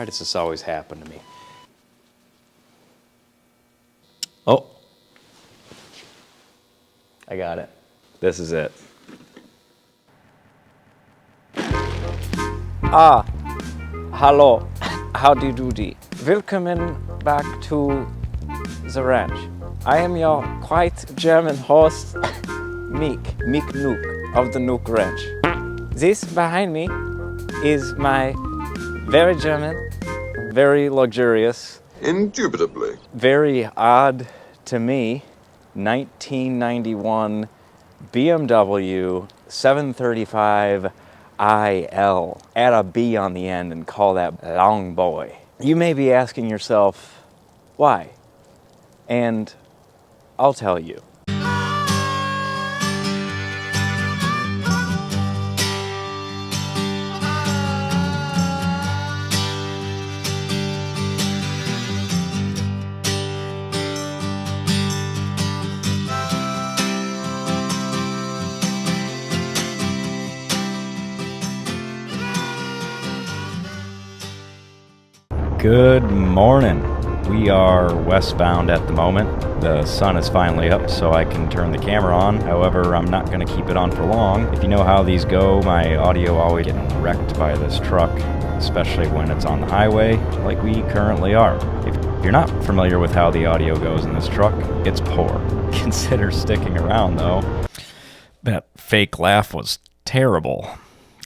Why does this always happen to me? Oh. I got it. This is it. Ah, hallo. How do you do? Willkommen back to the ranch. I am your quite German host, Mick Nock of the Nock Ranch. This behind me is my very German, very luxurious, indubitably, very odd to me, 1991 BMW 735 IL. Add a B on the end and call that long boy. You may be asking yourself, why? And I'll tell you. Good morning. We are westbound at the moment. The sun is finally up, so I can turn the camera on. However, I'm not going to keep it on for long. If you know how these go, my audio always getting wrecked by this truck, especially when it's on the highway, like we currently are. If you're not familiar with how the audio goes in this truck, it's poor. Consider sticking around, though. That fake laugh was terrible.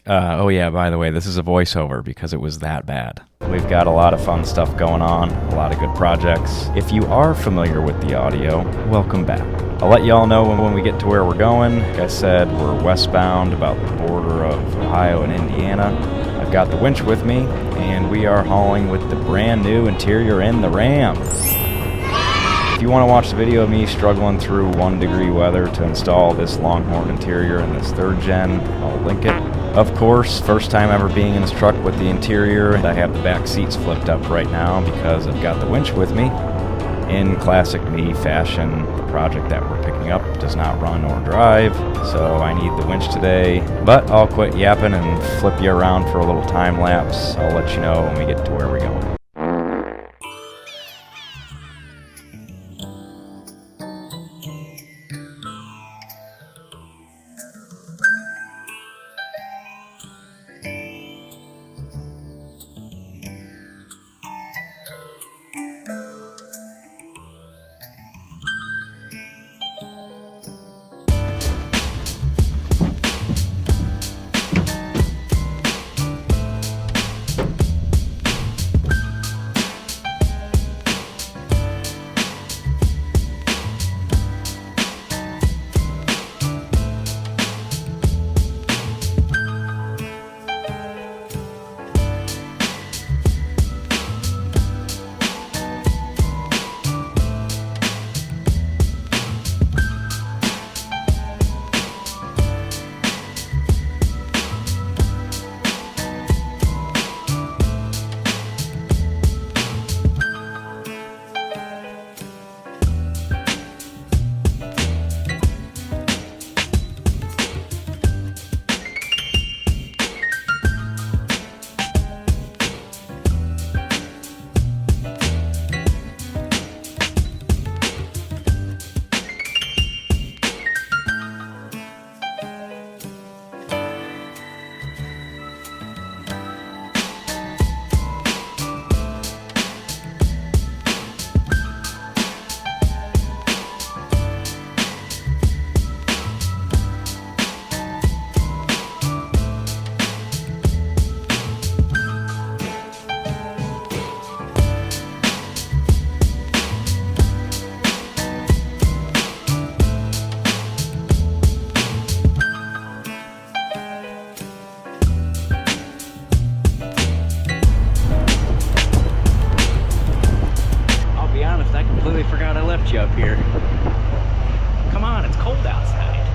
Oh yeah, by the way, this is a voiceover because it was that bad. We've got a lot of fun stuff going on, a lot of good projects. If you are familiar with the audio, welcome back. I'll let y'all know when we get to where we're going. Like I said, we're westbound, about the border of Ohio and Indiana. I've got the winch with me, and we are hauling with the brand new interior in the Ram. If you want to watch the video of me struggling through 1-degree weather to install this Longhorn interior in this 3rd gen, I'll link it. Of course, first time ever being in this truck with the interior, and I have the back seats flipped up right now because I've got the winch with me. In classic me fashion, the project that we're picking up does not run or drive, so I need the winch today. But I'll quit yapping and flip you around for a little time lapse. I'll let you know when we get to where we're going. You up here. Come on, it's cold outside.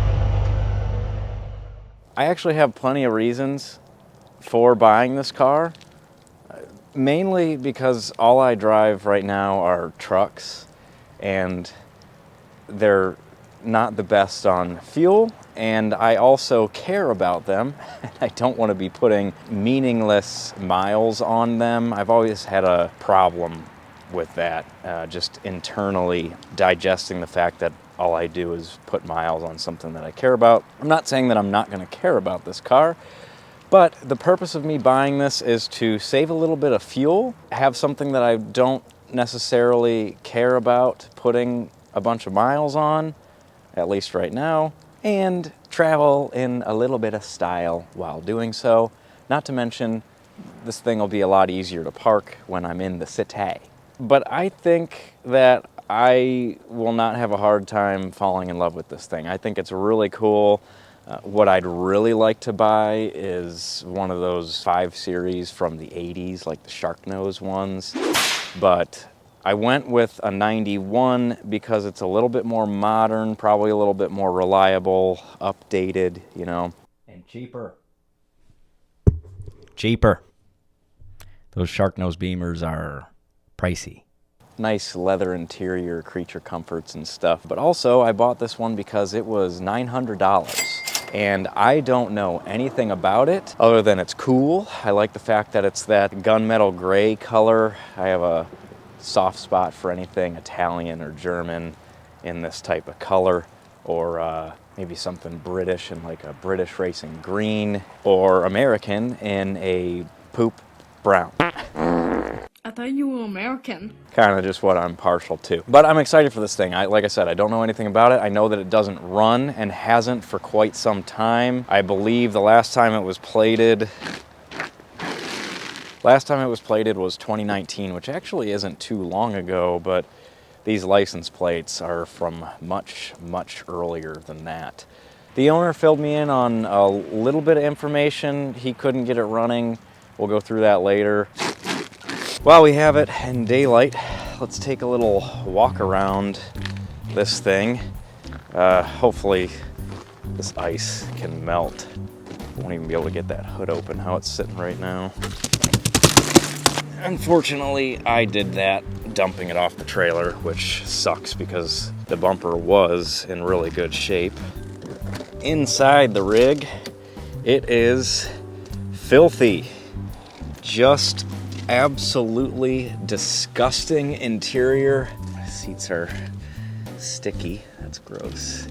I actually have plenty of reasons for buying this car. Mainly because all I drive right now are trucks, and they're not the best on fuel, and I also care about them. I don't want to be putting meaningless miles on them. I've always had a problem with that, just internally digesting the fact that all I do is put miles on something that I care about. I'm not saying that I'm not going to care about this car, but the purpose of me buying this is to save a little bit of fuel, have something that I don't necessarily care about putting a bunch of miles on, at least right now, and travel in a little bit of style while doing so. Not to mention, this thing will be a lot easier to park when I'm in the city. But I think that I will not have a hard time falling in love with this thing. I think it's really cool. What I'd really like to buy is one of those 5 Series from the 80s, like the shark nose ones. But I went with a 91 because it's a little bit more modern, probably a little bit more reliable, updated, you know. And cheaper. Cheaper. Those shark nose Beamers are pricey. Nice leather interior, creature comforts and stuff. But also I bought this one because it was $900. And I don't know anything about it other than it's cool. I like the fact that it's that gunmetal gray color. I have a soft spot for anything Italian or German in this type of color, or maybe something British in like a British racing green, or American in a poop brown. I thought you were American. Kind of just what I'm partial to. But I'm excited for this thing. Like I said, I don't know anything about it. I know that it doesn't run and hasn't for quite some time. I believe the last time it was plated was 2019, which actually isn't too long ago, but these license plates are from much, much earlier than that. The owner filled me in on a little bit of information. He couldn't get it running. We'll go through that later. While we have it in daylight, let's take a little walk around this thing. Hopefully this ice can melt. Won't even be able to get that hood open how it's sitting right now. Unfortunately, I did that dumping it off the trailer, which sucks because the bumper was in really good shape. Inside the rig, it is filthy. Just absolutely disgusting interior. Seats are sticky. That's gross.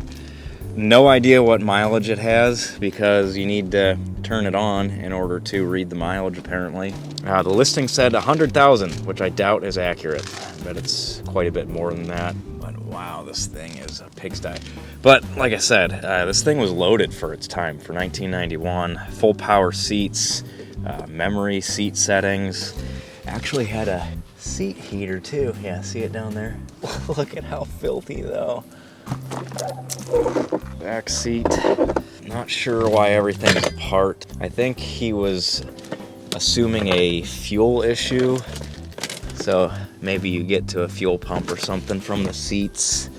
No idea what mileage it has because you need to turn it on in order to read the mileage, apparently. The listing said 100,000, which I doubt is accurate. I bet it's quite a bit more than that. But wow, this thing is a pigsty. But like I said, this thing was loaded for its time, for 1991. Full power seats, memory seat settings. Actually had a seat heater too. Yeah, see it down there? Look at how filthy though. Back seat. Not sure why everything's apart. I think he was assuming a fuel issue. So maybe you get to a fuel pump or something from the seats.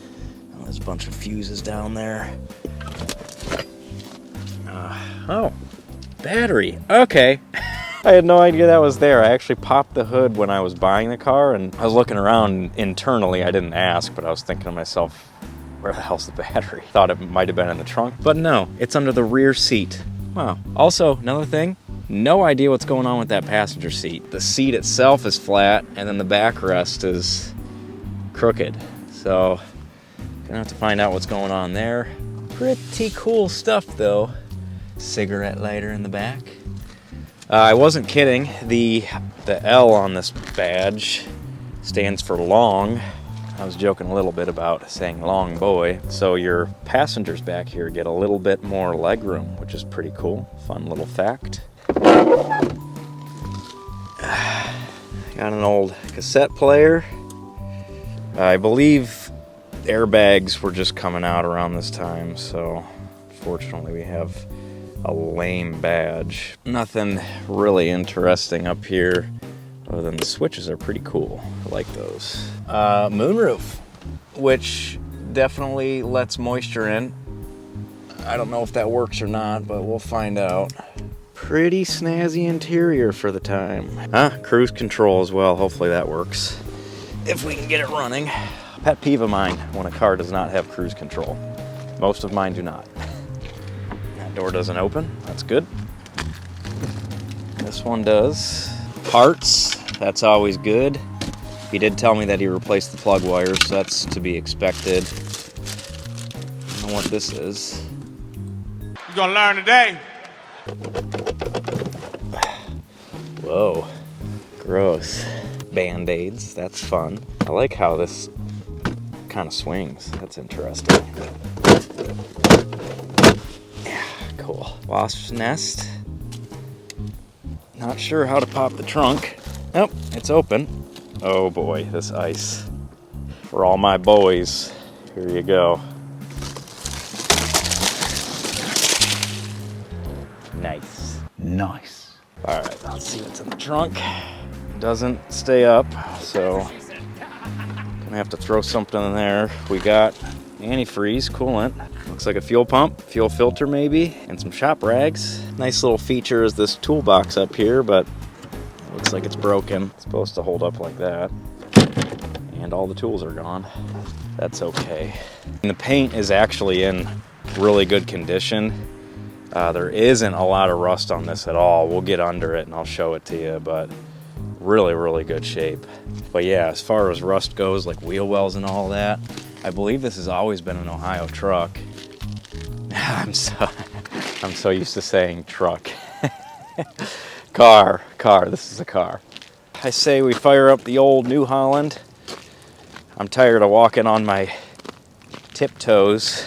Oh, there's a bunch of fuses down there. Oh, battery. Okay. I had no idea that was there. I actually popped the hood when I was buying the car, and I was looking around internally. I didn't ask, but I was thinking to myself, where the hell's the battery? Thought it might have been in the trunk, but no, it's under the rear seat. Wow. Also, another thing, no idea what's going on with that passenger seat. The seat itself is flat, and then the backrest is crooked. So, gonna have to find out what's going on there. Pretty cool stuff though. Cigarette lighter in the back. I wasn't kidding. The L on this badge stands for long. I was joking a little bit about saying long boy. So your passengers back here get a little bit more legroom, which is pretty cool. Fun little fact. Got an old cassette player. I believe airbags were just coming out around this time, so fortunately we have a lame badge. Nothing really interesting up here other than the switches are pretty cool. I like those. Moonroof, which definitely lets moisture in. I don't know if that works or not, but we'll find out. Pretty snazzy interior for the time. Cruise control as well. Hopefully that works. If we can get it running. Pet peeve of mine when a car does not have cruise control. Most of mine do not. That door doesn't open. That's good. This one does. Parts, that's always good. He did tell me that he replaced the plug wires, so that's to be expected. I don't know what this is. You're gonna learn today. Whoa, gross. Band-aids, that's fun. I like how this kind of swings. That's interesting. Yeah, cool. Wasp's nest. Not sure how to pop the trunk. Nope, it's open. Oh boy, this ice. For all my boys, here you go. Nice. Nice. All right, let's see what's in the trunk. Doesn't stay up, so gonna have to throw something in there. We got antifreeze, coolant. Looks like a fuel pump, fuel filter maybe, and some shop rags. Nice little feature is this toolbox up here, but it looks like it's broken. It's supposed to hold up like that. And all the tools are gone. That's okay. And the paint is actually in really good condition. There isn't a lot of rust on this at all. We'll get under it and I'll show it to you, but really, really good shape. But yeah, as far as rust goes, like wheel wells and all that, I believe this has always been an Ohio truck. I'm so used to saying truck. Car, this is a car. I say we fire up the old New Holland. I'm tired of walking on my tiptoes,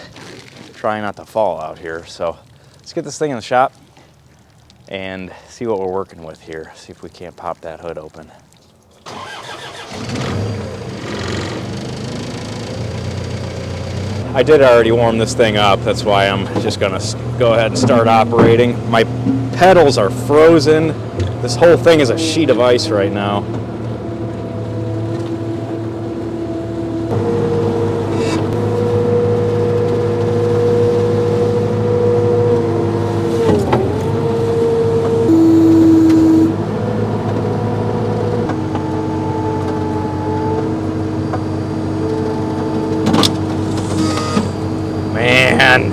trying not to fall out here, so let's get this thing in the shop and see what we're working with here. See if we can't pop that hood open. I did already warm this thing up. That's why I'm just gonna go ahead and start operating. My pedals are frozen. This whole thing is a sheet of ice right now. Man,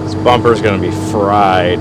this bumper's gonna be fried.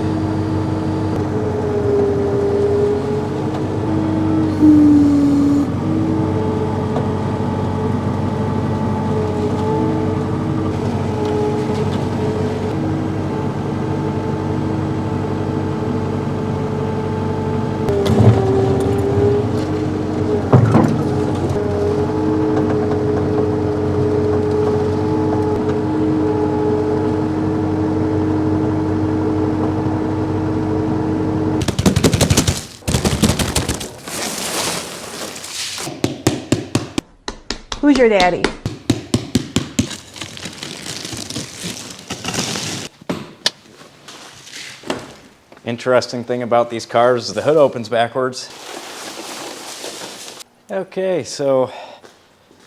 Who's your daddy? Interesting thing about these cars is the hood opens backwards. Okay, so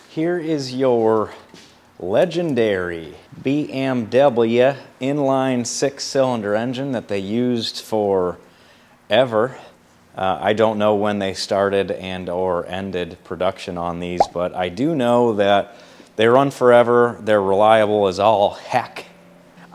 here is your legendary BMW inline 6-cylinder engine that they used forever. I don't know when they started and or ended production on these, but I do know that they run forever. They're reliable as all heck.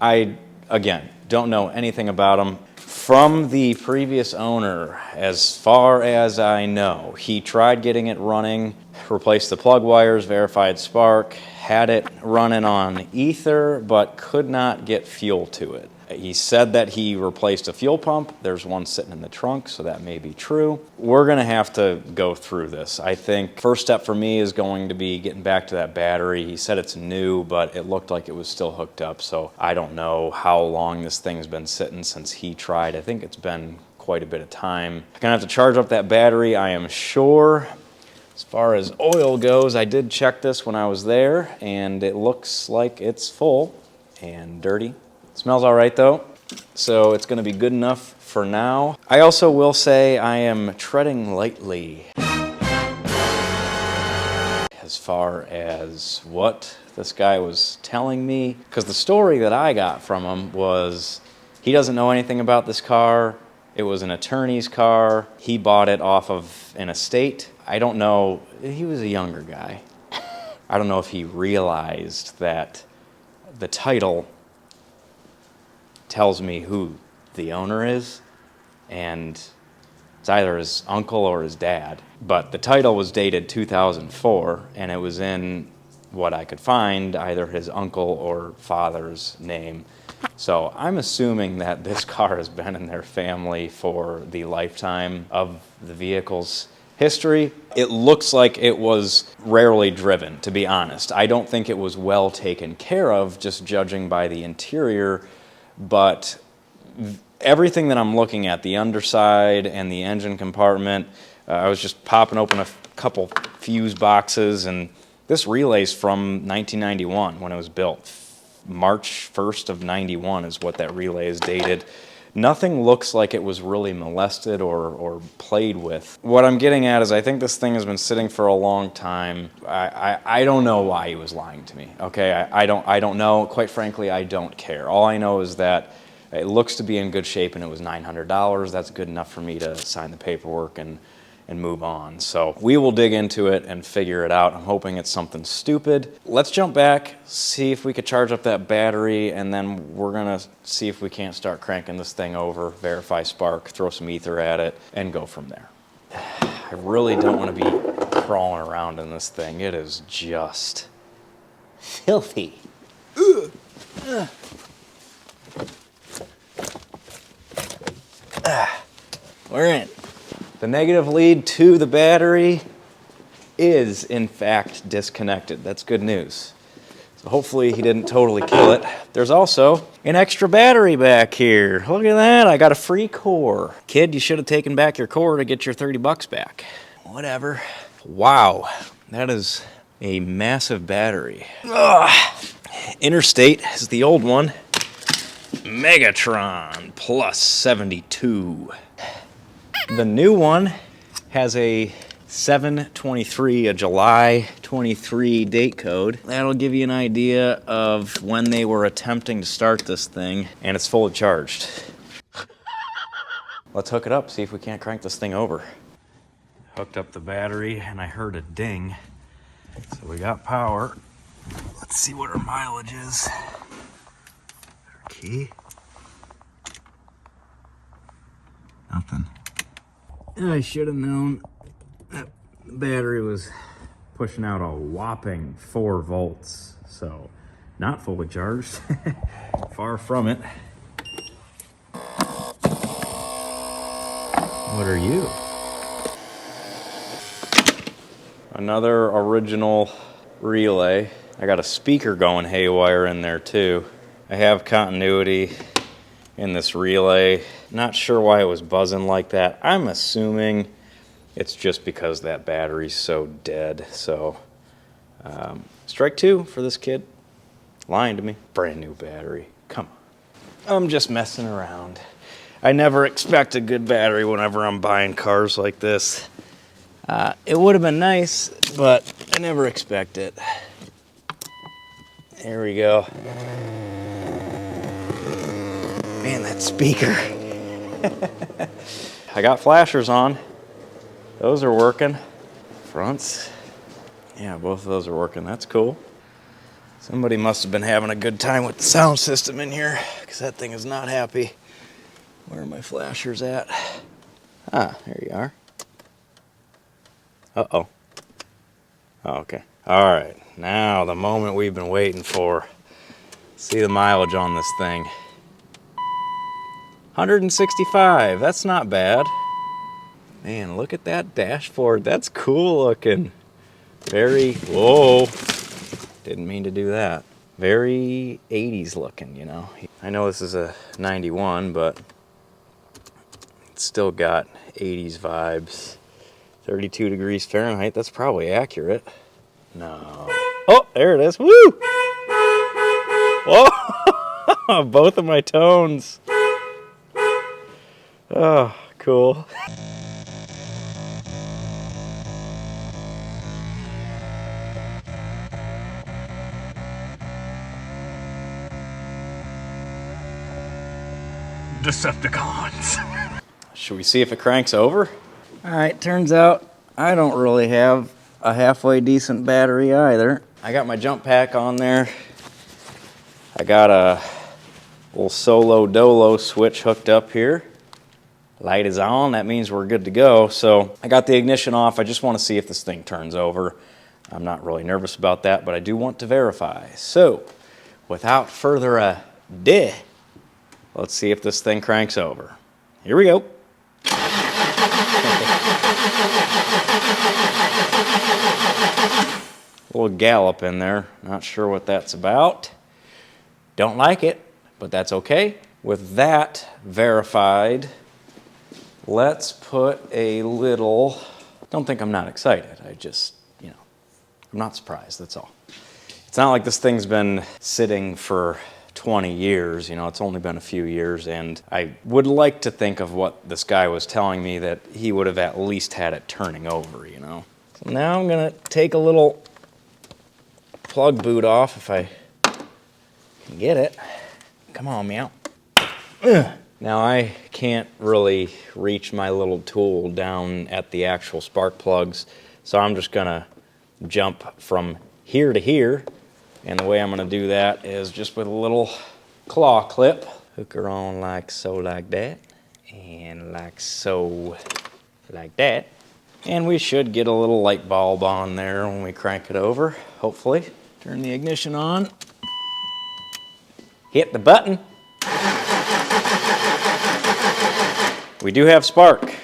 I, again, don't know anything about them. From the previous owner, as far as I know, he tried getting it running, replaced the plug wires, verified spark, had it running on ether, but could not get fuel to it. He said that he replaced a fuel pump. There's one sitting in the trunk, so that may be true. We're gonna have to go through this. I think first step for me is going to be getting back to that battery. He said it's new, but it looked like it was still hooked up, so I don't know how long this thing's been sitting since he tried. I think it's been quite a bit of time. I'm gonna have to charge up that battery, I am sure. As far as oil goes, I did check this when I was there, and it looks like it's full and dirty. Smells all right though, so it's gonna be good enough for now. I also will say I am treading lightly as far as what this guy was telling me, because the story that I got from him was he doesn't know anything about this car. It was an attorney's car. He bought it off of an estate. I don't know, he was a younger guy. I don't know if he realized that the title tells me who the owner is, and it's either his uncle or his dad. But the title was dated 2004, and it was in what I could find, either his uncle or father's name. So I'm assuming that this car has been in their family for the lifetime of the vehicle's history. It looks like it was rarely driven, to be honest. I don't think it was well taken care of, just judging by the interior, but everything that I'm looking at, the underside and the engine compartment, I was just popping open a couple fuse boxes, and this relay's from 1991 when it was built. March 1st of 91 is what that relay is dated. Nothing looks like it was really molested or played with. What I'm getting at is I think this thing has been sitting for a long time. I don't know why he was lying to me, okay? I don't know. Quite frankly, I don't care. All I know is that it looks to be in good shape, and it was $900. That's good enough for me to sign the paperwork and move on. So we will dig into it and figure it out. I'm hoping it's something stupid. Let's jump back, see if we could charge up that battery, and then we're gonna see if we can't start cranking this thing over, verify spark, throw some ether at it, and go from there. I really don't want to be crawling around in this thing. It is just filthy. We're in. The negative lead to the battery is, in fact, disconnected. That's good news. So hopefully he didn't totally kill it. There's also an extra battery back here. Look at that. I got a free core. Kid, you should have taken back your core to get your 30 bucks back. Whatever. Wow. That is a massive battery. Ugh. Interstate is the old one. Megatron plus 72. The new one has a 7/23, a July 23 date code. That'll give you an idea of when they were attempting to start this thing, and it's fully charged. Let's hook it up, see if we can't crank this thing over. Hooked up the battery, and I heard a ding. So we got power. Let's see what our mileage is. Key. Nothing. I should have known that the battery was pushing out a whopping 4 volts. So, not fully charged. Far from it. What are you? Another original relay. I got a speaker going haywire in there too. I have continuity in this relay. Not sure why it was buzzing like that. I'm assuming it's just because that battery's so dead. So, strike 2 for this kid. Lying to me. Brand new battery. Come on. I'm just messing around. I never expect a good battery whenever I'm buying cars like this. It would have been nice, but I never expect it. There we go. Man, that speaker. I got flashers on. Those are working. Fronts. Yeah, both of those are working. That's cool. Somebody must have been having a good time with the sound system in here, because that thing is not happy. Where are my flashers at? Ah, there you are. Uh-oh. Oh, okay. All right. Now, the moment we've been waiting for. See the mileage on this thing. 165. That's not bad. Man, look at that dashboard. That's cool looking. Very, whoa. Didn't mean to do that. Very 80s looking, you know. I know this is a 91, but it's still got 80s vibes. 32 degrees Fahrenheit. That's probably accurate. No. Oh, there it is. Woo! Whoa! Both of my tones. Oh, cool. Decepticons. Should we see if it cranks over? All right, turns out I don't really have a halfway decent battery either. I got my jump pack on there. I got a Little solo dolo switch hooked up here. Light is on, that means we're good to go. So I got the ignition off. I just want to see if this thing turns over. I'm not really nervous about that, but I do want to verify. So without further ado, let's see if this thing cranks over. Here we go. A little gallop in there. Not sure what that's about. Don't like it, but that's okay. With that verified, let's put a little, don't think I'm not excited. I just, you know, I'm not surprised, that's all. It's not like this thing's been sitting for 20 years, you know, it's only been a few years, and I would like to think of what this guy was telling me, that he would have at least had it turning over, you know. So now I'm gonna take a little plug boot off if I can get it. Come on, meow. Ugh. Now I can't really reach my little tool down at the actual spark plugs, so I'm just gonna jump from here to here, and the way I'm gonna do that is just with a little claw clip. Hook her on like so, like that, and like so, like that. And we should get a little light bulb on there when we crank it over, hopefully. Turn the ignition on. Hit the button. We do have spark.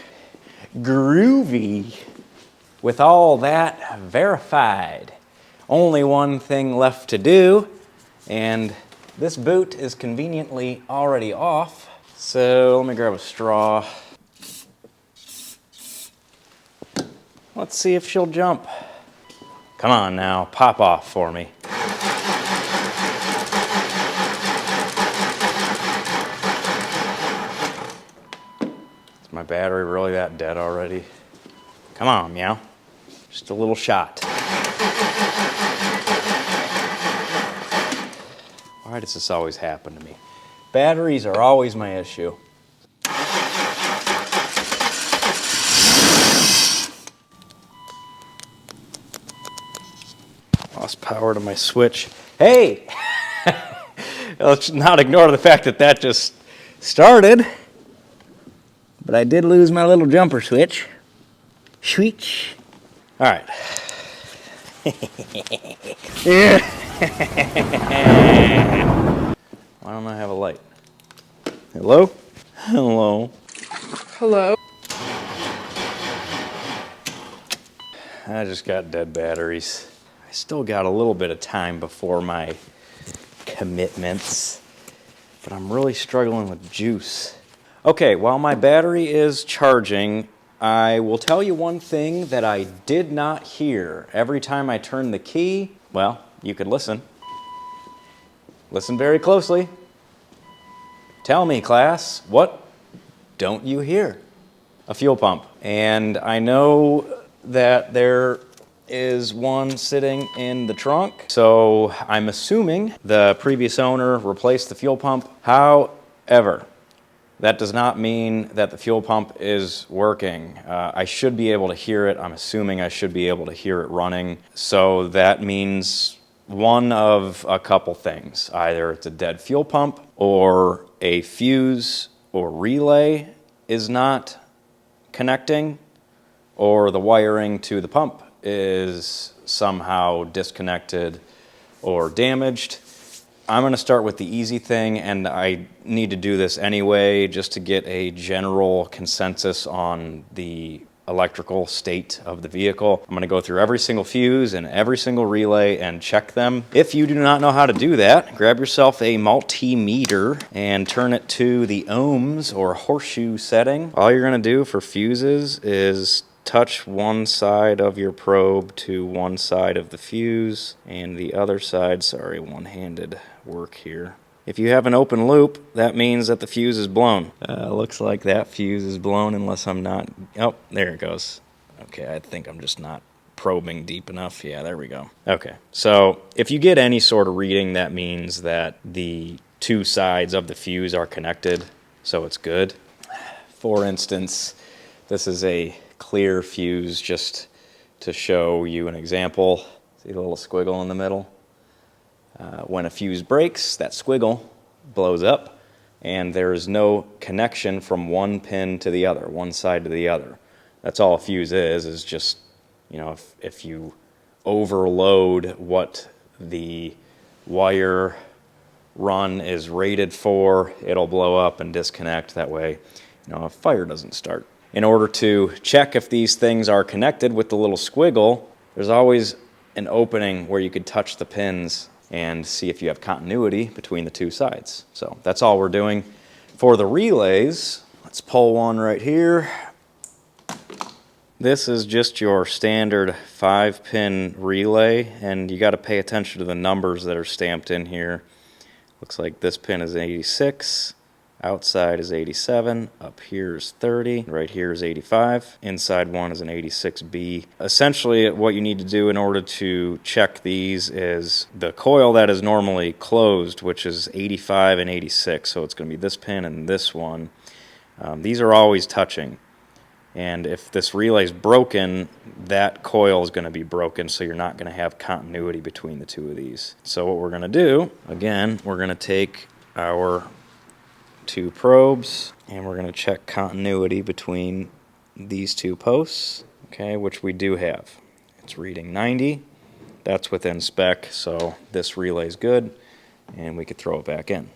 Groovy. With all that verified, only one thing left to do, and this boot is conveniently already off. So let me grab a straw. Let's see if she'll jump. Come on now, pop off for me. Is my battery really that dead already? Come on, meow. Just a little shot. Why does this always happen to me? Batteries are always my issue. Lost power to my switch. Hey! Let's not ignore the fact that that just started. But I did lose my little jumper switch. Switch. All right. Why don't I have a light? Hello? Hello? Hello? I just got dead batteries. I still got a little bit of time before my commitments, but I'm really struggling with juice. Okay, while my battery is charging, I will tell you one thing that I did not hear. Every time I turned the key, well, you could listen. Listen very closely. Tell me, class, what don't you hear? A fuel pump. And I know that there is one sitting in the trunk, so I'm assuming the previous owner replaced the fuel pump. However, that does not mean that the fuel pump is working. I should be able to hear it. I'm assuming I should be able to hear it running. So that means one of a couple things. Either it's a dead fuel pump, or a fuse or relay is not connecting, or the wiring to the pump is somehow disconnected or damaged. I'm going to start with the easy thing, and I need to do this anyway just to get a general consensus on the electrical state of the vehicle. I'm going to go through every single fuse and every single relay and check them. If you do not know how to do that, grab yourself a multimeter and turn it to the ohms or horseshoe setting. All you're going to do for fuses is touch one side of your probe to one side of the fuse and the other side, sorry, one-handed work here. If you have an open loop, that means that the fuse is blown. Looks like that fuse is blown unless I'm not, oh, there it goes. Okay, I think I'm just not probing deep enough. Yeah, there we go. Okay, so if you get any sort of reading, that means that the two sides of the fuse are connected, so it's good. For instance, this is a clear fuse, just to show you an example. See the little squiggle in the middle? When a fuse breaks, that squiggle blows up. and there is no connection from one pin to the other, one side to the other. That's all a fuse is just, you know, if you overload what the wire run is rated for, it'll blow up and disconnect. That way, you know, a fire doesn't start. In order to check if these things are connected with the little squiggle, there's always an opening where you could touch the pins and see if you have continuity between the two sides. So that's all we're doing. For the relays, let's pull one right here. This is just your standard 5-pin relay, and you got to pay attention to the numbers that are stamped in here. Looks like this pin is 86, outside is 87, up here is 30, right here is 85, inside one is an 86B. Essentially what you need to do in order to check these is the coil that is normally closed, which is 85 and 86, so it's going to be this pin and this one. These are always touching. And if this relay is broken, that coil is going to be broken, so you're not going to have continuity between the two of these. So what we're going to do, again, we're going to take our 2 probes, and we're going to check continuity between these 2 posts, okay, which we do have. It's reading 90. That's within spec, so this relay is good, and we could throw it back in.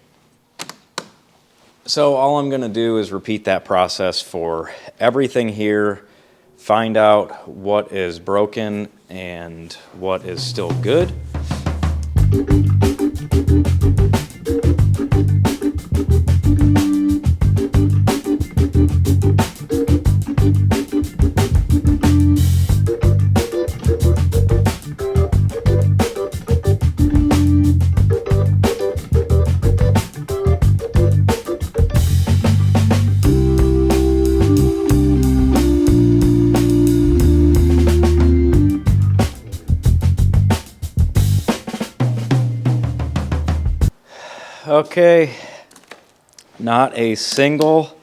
So all I'm going to do is repeat that process for everything here, find out what is broken and what is still good. Okay, not a single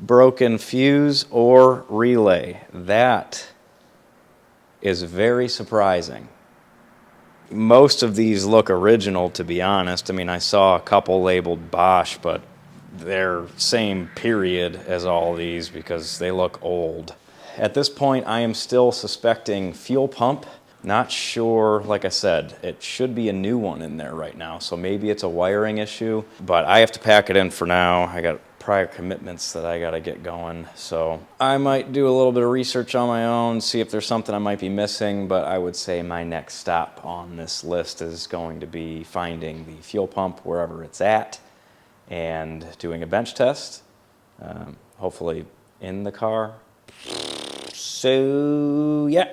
broken fuse or relay. That is very surprising. Most of these look original, to be honest. I mean, I saw a couple labeled Bosch, but they're same period as all these because they look old. At this point, I am still suspecting fuel pump. Not sure, like I said, it should be a new one in there right now, so maybe it's a wiring issue, but I have to pack it in for now. I got prior commitments that I got to get going, so I might do a little bit of research on my own, see if there's something I might be missing, but I would say my next stop on this list is going to be finding the fuel pump wherever it's at and doing a bench test, hopefully in the car. So, yeah.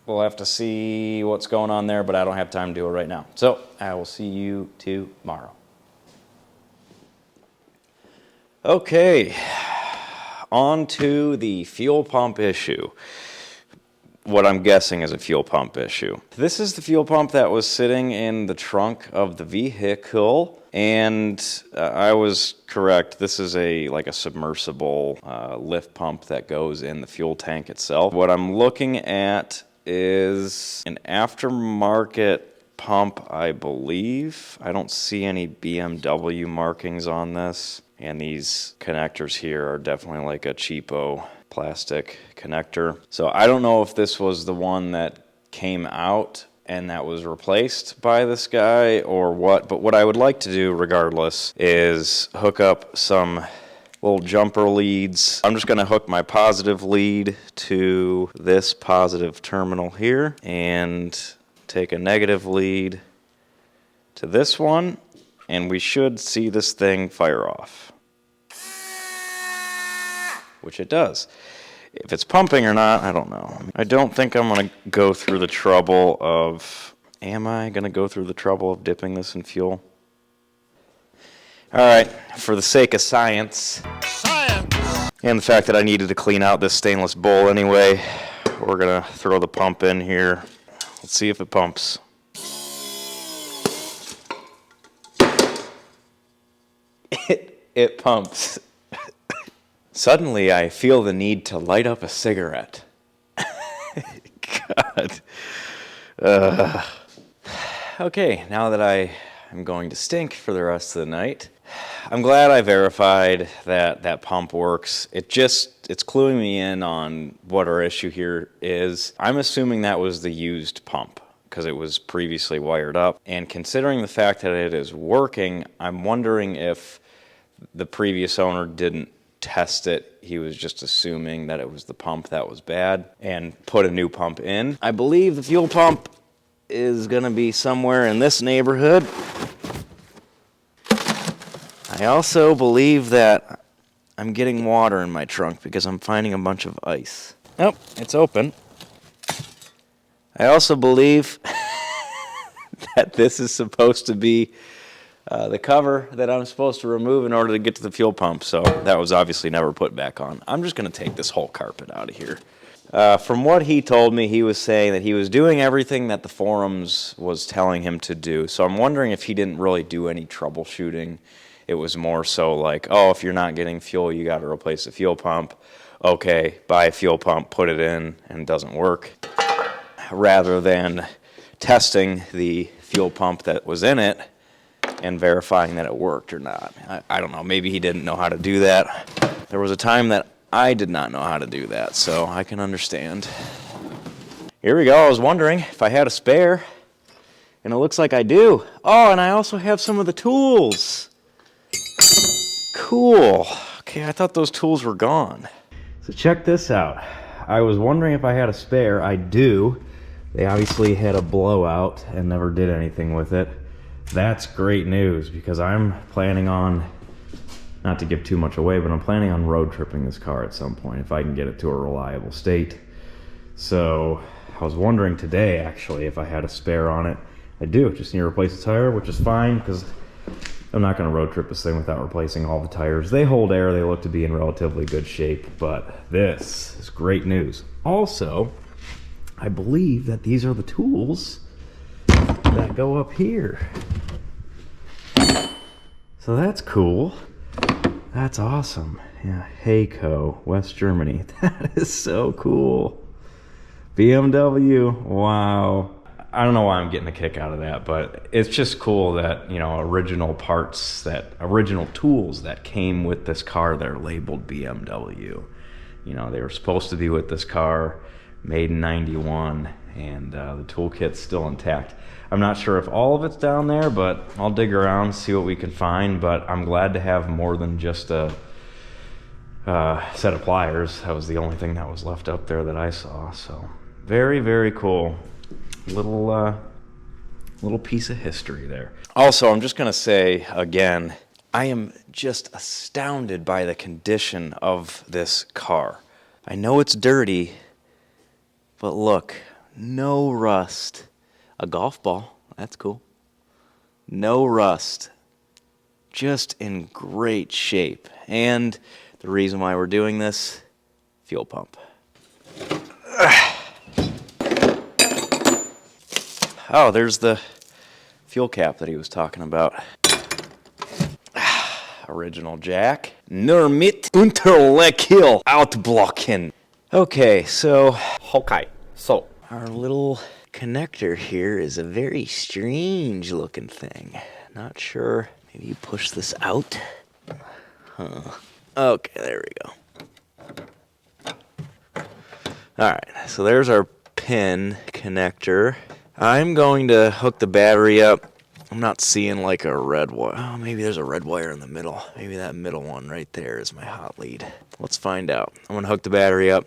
We'll have to see what's going on there, but I don't have time to do it right now. So I will see you tomorrow. Okay, on to the fuel pump issue. What I'm guessing is a fuel pump issue. This is the fuel pump that was sitting in the trunk of the vehicle, and I was correct. This is like a submersible lift pump that goes in the fuel tank itself. What I'm looking at is an aftermarket pump, I believe. I don't see any BMW markings on this. And these connectors here are definitely like a cheapo plastic connector. So I don't know if this was the one that came out and that was replaced by this guy or what. But what I would like to do regardless is hook up some little jumper leads. I'm just going to hook my positive lead to this positive terminal here and take a negative lead to this one, and we should see this thing fire off, which it does. If it's pumping or not, I don't know. I don't think I'm going to go through the trouble of, am I going to go through the trouble of dipping this in fuel? All right, for the sake of science, and the fact that I needed to clean out this stainless bowl anyway, we're going to throw the pump in here. Let's see if it pumps. It pumps. Suddenly, I feel the need to light up a cigarette. God. Okay, now that I am going to stink for the rest of the night, I'm glad I verified that that pump works. It's cluing me in on what our issue here is. I'm assuming that was the used pump because it was previously wired up. And considering the fact that it is working, I'm wondering if the previous owner didn't test it. He was just assuming that it was the pump that was bad and put a new pump in. I believe the fuel pump is gonna be somewhere in this neighborhood. I also believe that I'm getting water in my trunk because I'm finding a bunch of ice. Oh, it's open. I also believe that this is supposed to be the cover that I'm supposed to remove in order to get to the fuel pump, so that was obviously never put back on. I'm just going to take this whole carpet out of here. From what he told me, he was saying that he was doing everything that the forums was telling him to do, so I'm wondering if he didn't really do any troubleshooting. It was more so like, oh, if you're not getting fuel, you got to replace the fuel pump. Okay, buy a fuel pump, put it in, and it doesn't work. Rather than testing the fuel pump that was in it and verifying that it worked or not. I don't know, maybe he didn't know how to do that. There was a time that I did not know how to do that, so I can understand. Here we go, I was wondering if I had a spare, and it looks like I do. Oh, and I also have some of the tools. Cool. Okay, I thought those tools were gone. So check this out. I was wondering if I had a spare. I do. They obviously had a blowout and never did anything with it. That's great news because I'm planning on, not to give too much away, but I'm planning on road tripping this car at some point if I can get it to a reliable state. So I was wondering today actually if I had a spare on it. I do. Just need to replace the tire, which is fine because I'm not going to road trip this thing without replacing all the tires. They hold air, they look to be in relatively good shape, but this is great news. Also, I believe that these are the tools that go up here. So that's cool. That's awesome. Yeah, Hayco, West Germany. That is so cool. BMW, wow. I don't know why I'm getting a kick out of that, but it's just cool that, you know, original tools that came with this car that are labeled BMW. You know, they were supposed to be with this car, made in '91, and the toolkit's still intact. I'm not sure if all of it's down there, but I'll dig around, see what we can find, but I'm glad to have more than just a set of pliers. That was the only thing that was left up there that I saw, so very, very cool. Little piece of history there. Also, I'm just gonna say again, I am just astounded by the condition of this car. I know it's dirty, but look, no rust. A golf ball, that's cool. No rust. Just in great shape. And the reason why we're doing this, fuel pump. Oh, there's the fuel cap that he was talking about. Original jack. Nur mit Unterleckhill outblocken. Okay, so our little connector here is a very strange looking thing. Not sure. Maybe you push this out. Huh. Okay, there we go. Alright, so there's our pin connector. I'm going to hook the battery up. I'm not seeing like a red wire. Oh, maybe there's a red wire in the middle. Maybe that middle one right there is my hot lead. Let's find out. I'm going to hook the battery up,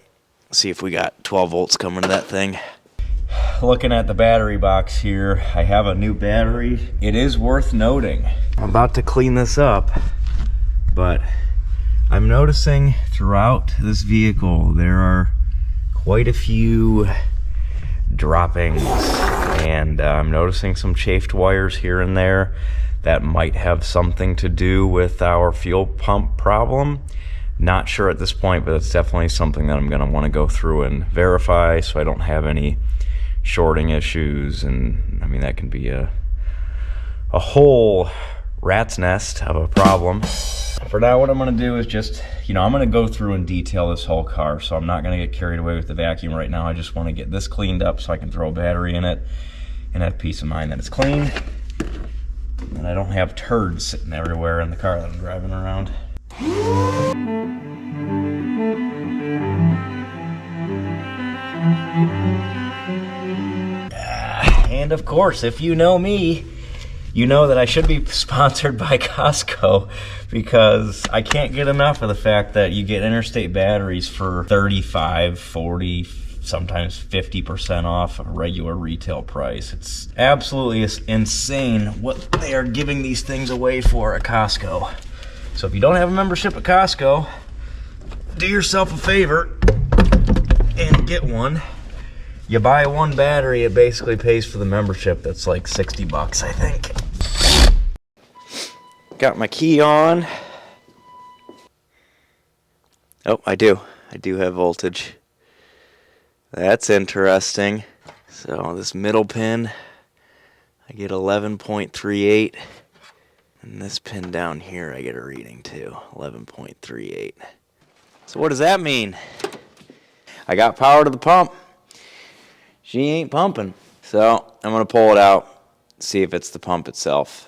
see if we got 12 volts coming to that thing. Looking at the battery box here, I have a new battery. It is worth noting. I'm about to clean this up, but I'm noticing throughout this vehicle there are quite a few droppings, and I'm noticing some chafed wires here and there that might have something to do with our fuel pump problem. Not sure at this point, but it's definitely something that I'm going to want to go through and verify so I don't have any shorting issues. And I mean, that can be a whole rat's nest of a problem. For now, what I'm going to do is just, you know, I'm going to go through and detail this whole car, so I'm not going to get carried away with the vacuum right now. I just want to get this cleaned up so I can throw a battery in it and have peace of mind that it's clean. and I don't have turds sitting everywhere in the car that I'm driving around. And of course, if you know me, you know that I should be sponsored by Costco, because I can't get enough of the fact that you get interstate batteries for 35, 40, sometimes 50% off a regular retail price. It's absolutely insane what they are giving these things away for at Costco. So if you don't have a membership at Costco, do yourself a favor and get one. You buy one battery, it basically pays for the membership. That's like 60 bucks, I think. Got my key on. Oh, I do have voltage. That's interesting. So this middle pin, I get 11.38. And this pin down here, I get a reading too, 11.38. So what does that mean? I got power to the pump. She ain't pumping. So I'm gonna pull it out, see if it's the pump itself.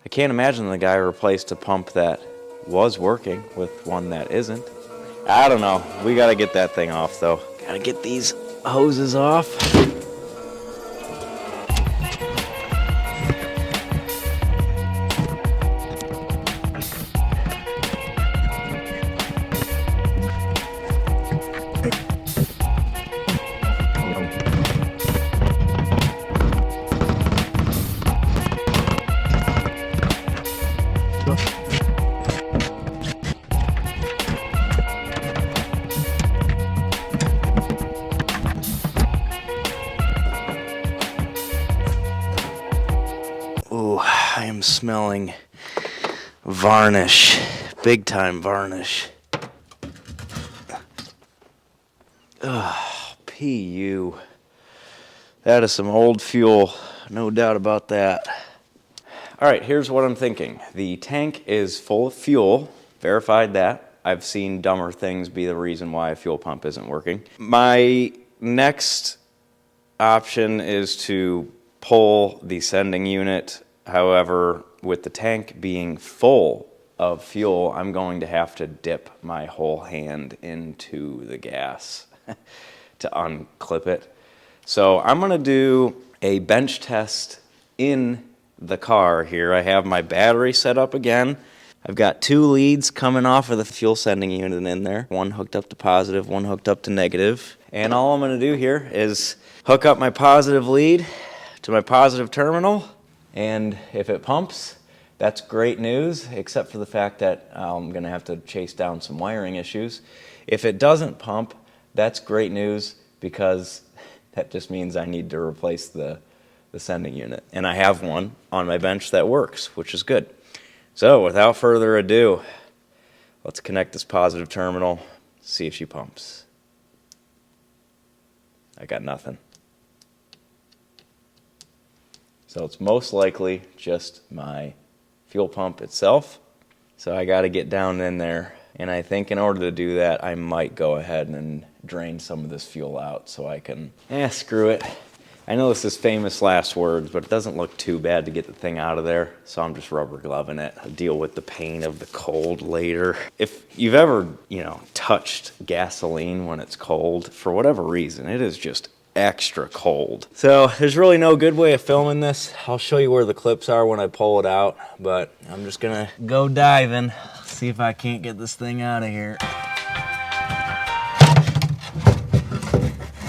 I can't imagine the guy replaced a pump that was working with one that isn't. I don't know. We gotta get that thing off though. Gotta get these hoses off. Ooh, I am smelling varnish, big time varnish. Ugh, PU. That is some old fuel, no doubt about that. All right, here's what I'm thinking. The tank is full of fuel, verified that. I've seen dumber things be the reason why a fuel pump isn't working. My next option is to pull the sending unit. However, with the tank being full of fuel, I'm going to have to dip my whole hand into the gas to unclip it. So I'm going to do a bench test in the car here. I have my battery set up again. I've got two leads coming off of the fuel sending unit in there. One hooked up to positive, one hooked up to negative. And all I'm going to do here is hook up my positive lead to my positive terminal. And if it pumps, that's great news, except for the fact that I'm going to have to chase down some wiring issues. If it doesn't pump, that's great news, because that just means I need to replace the sending unit. And I have one on my bench that works, which is good. So without further ado, let's connect this positive terminal, see if she pumps. I got nothing. So it's most likely just my fuel pump itself. So I got to get down in there. And I think in order to do that, I might go ahead and drain some of this fuel out so I can, screw it. I know this is famous last words, but it doesn't look too bad to get the thing out of there. So I'm just rubber gloving it. I'll deal with the pain of the cold later. If you've ever, touched gasoline when it's cold, for whatever reason, it is just extra cold. So there's really no good way of filming this. I'll show you where the clips are when I pull it out, but I'm just gonna go diving, see if I can't get this thing out of here.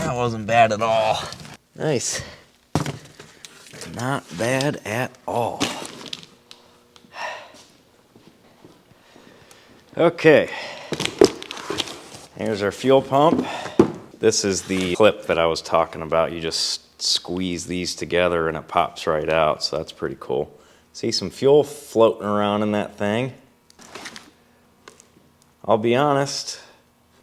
That wasn't bad at all. Nice. Not bad at all. Okay. Here's our fuel pump. This is the clip that I was talking about. You just squeeze these together and it pops right out, so that's pretty cool. See some fuel floating around in that thing. I'll be honest,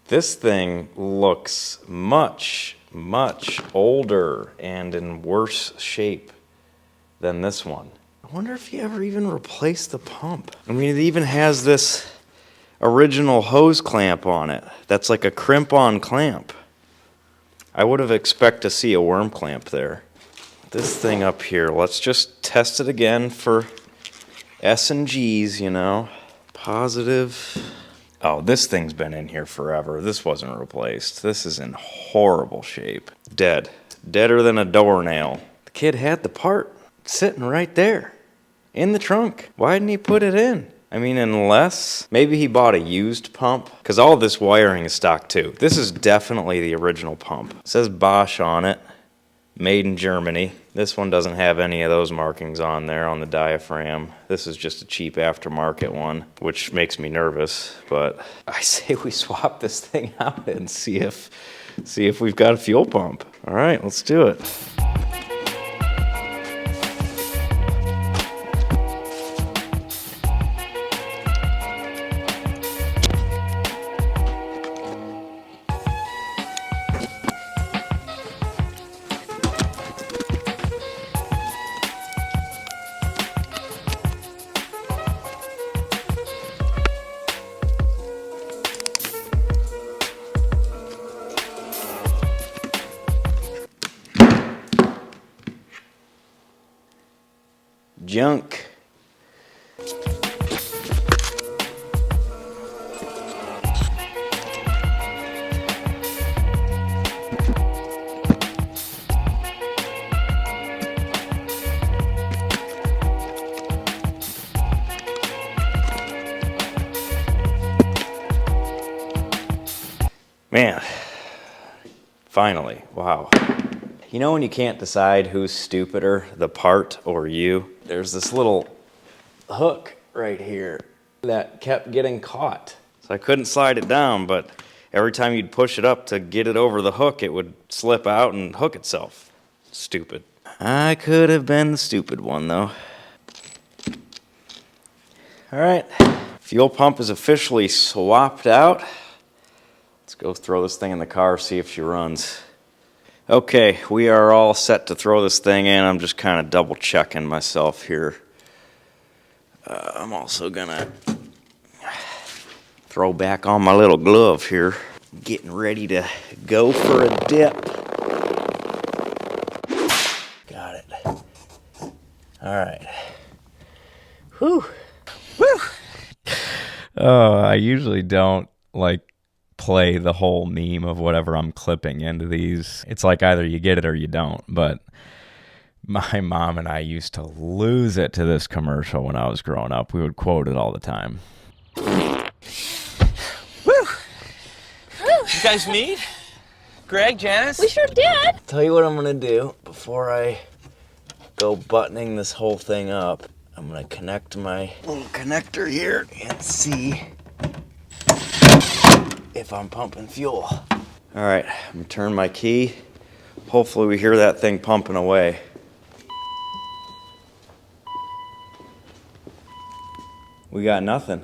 this thing looks much, much older and in worse shape than this one. I wonder if you ever even replaced the pump. I mean, it even has this original hose clamp on it. That's like a crimp-on clamp. I would have expected to see a worm clamp there. This thing up here, let's just test it again for S and G's, you know. Positive. Oh, this thing's been in here forever. This wasn't replaced. This is in horrible shape. Dead. Deader than a doornail. The kid had the part sitting right there in the trunk. Why didn't he put it in? I mean, unless maybe he bought a used pump, because all this wiring is stock too. This is definitely the original pump. It says Bosch on it, made in Germany. This one doesn't have any of those markings on there on the diaphragm. This is just a cheap aftermarket one, which makes me nervous. But I say we swap this thing out and see if we've got a fuel pump. All right, let's do it. Junk. Man, finally, wow. You know when you can't decide who's stupider, the part or you? There's this little hook right here that kept getting caught. So I couldn't slide it down, but every time you'd push it up to get it over the hook, it would slip out and hook itself. Stupid. I could have been the stupid one, though. All right, fuel pump is officially swapped out. Let's go throw this thing in the car, see if she runs. Okay, we are all set to throw this thing in. I'm just kind of double checking myself here. I'm also gonna throw back on my little glove here. Getting ready to go for a dip. Got it. All right. Whew. Whew. Oh, I usually don't play the whole meme of whatever I'm clipping into these. It's like either you get it or you don't. But my mom and I used to lose it to this commercial when I was growing up. We would quote it all the time. Woo! You guys meet? Greg, Janice? We sure did. Tell you what I'm gonna do before I go buttoning this whole thing up. I'm gonna connect my little connector here and see if I'm pumping fuel. All right, I'm gonna turn my key. Hopefully we hear that thing pumping away. We got nothing.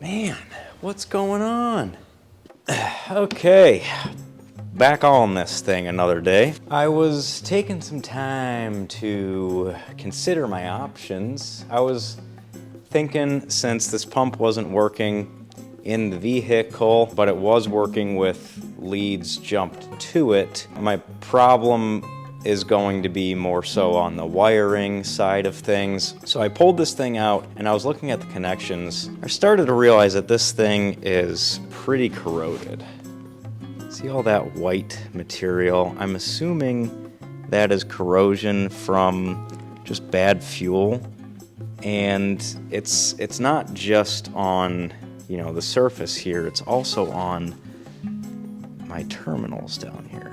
Man, what's going on? Okay, back on this thing another day. I was taking some time to consider my options. I was thinking, since this pump wasn't working in the vehicle, but it was working with leads jumped to it, my problem is going to be more so on the wiring side of things. So I pulled this thing out and I was looking at the connections. I started to realize that this thing is pretty corroded. See all that white material? I'm assuming that is corrosion from just bad fuel. And it's not just on, you know, the surface here, it's also on my terminals down here.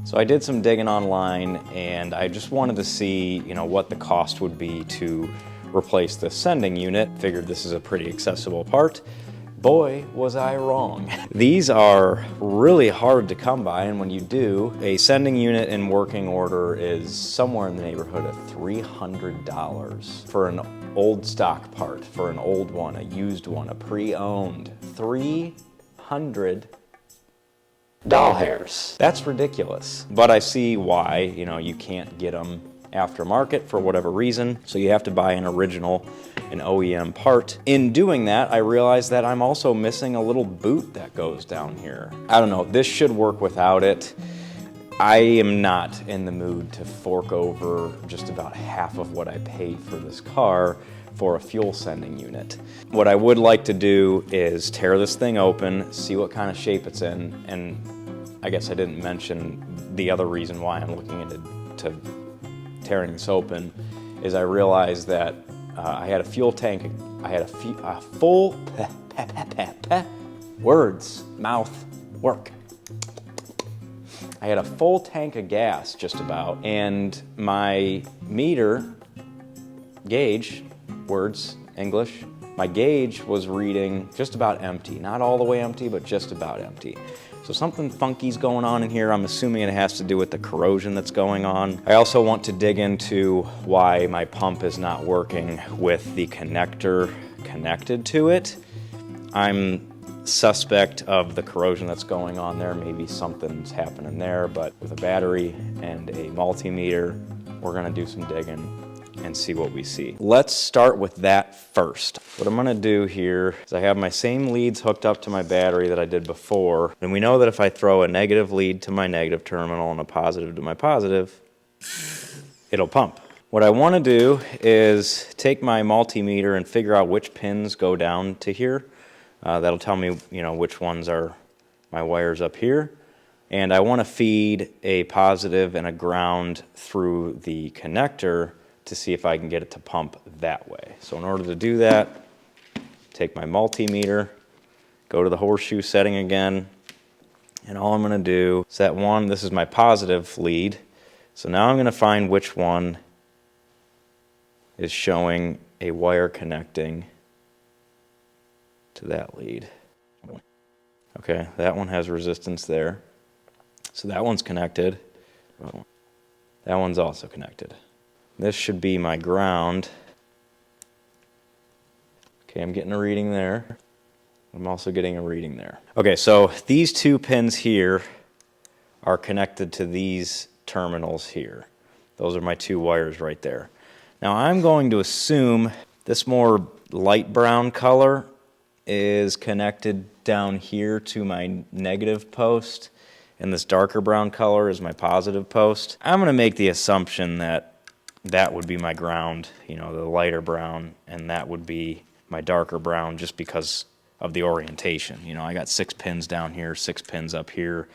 So I did some digging online and I just wanted to see, you know, what the cost would be to replace the sending unit. Figured this is a pretty accessible part. Boy, was I wrong. These are really hard to come by, and when you do, a sending unit in working order is somewhere in the neighborhood of $300 for an old stock part, for an old one, a used one, a pre-owned. 300 doll hairs. That's ridiculous. But I see why, you know, you can't get them aftermarket for whatever reason, so you have to buy an original, an OEM part. In doing that, I realized that I'm also missing a little boot that goes down here. I don't know, this should work without it. I am not in the mood to fork over just about half of what I paid for this car for a fuel sending unit. What I would like to do is tear this thing open, see what kind of shape it's in, and I guess I didn't mention the other reason why I'm looking into tearing this open is I realized that I had a fuel tank, I had a full, words, mouth, work. I had a full tank of gas just about, and my meter gauge, words, English, my gauge was reading just about empty. Not all the way empty, but just about empty. So something funky's going on in here. I'm assuming it has to do with the corrosion that's going on. I also want to dig into why my pump is not working with the connector connected to it. I'm suspect of the corrosion that's going on there. Maybe something's happening there, but with a battery and a multimeter, we're gonna do some digging and see what we see. Let's start with that first. What I'm gonna do here is I have my same leads hooked up to my battery that I did before, and we know that if I throw a negative lead to my negative terminal and a positive to my positive, it'll pump. What I wanna do is take my multimeter and figure out which pins go down to here. That'll tell me, which ones are my wires up here. And I wanna feed a positive and a ground through the connector to see if I can get it to pump that way. So in order to do that, take my multimeter, go to the horseshoe setting again, and all I'm gonna do is that one, this is my positive lead, so now I'm gonna find which one is showing a wire connecting to that lead. Okay, that one has resistance there. So that one's connected. That one's also connected. This should be my ground. Okay, I'm getting a reading there. I'm also getting a reading there. Okay, so these two pins here are connected to these terminals here. Those are my two wires right there. Now I'm going to assume this more light brown color is connected down here to my negative post, and this darker brown color is my positive post. I'm going to make the assumption that that would be my ground, the lighter brown, and that would be my darker brown just because of the orientation. I got 6 pins down here, 6 pins up here.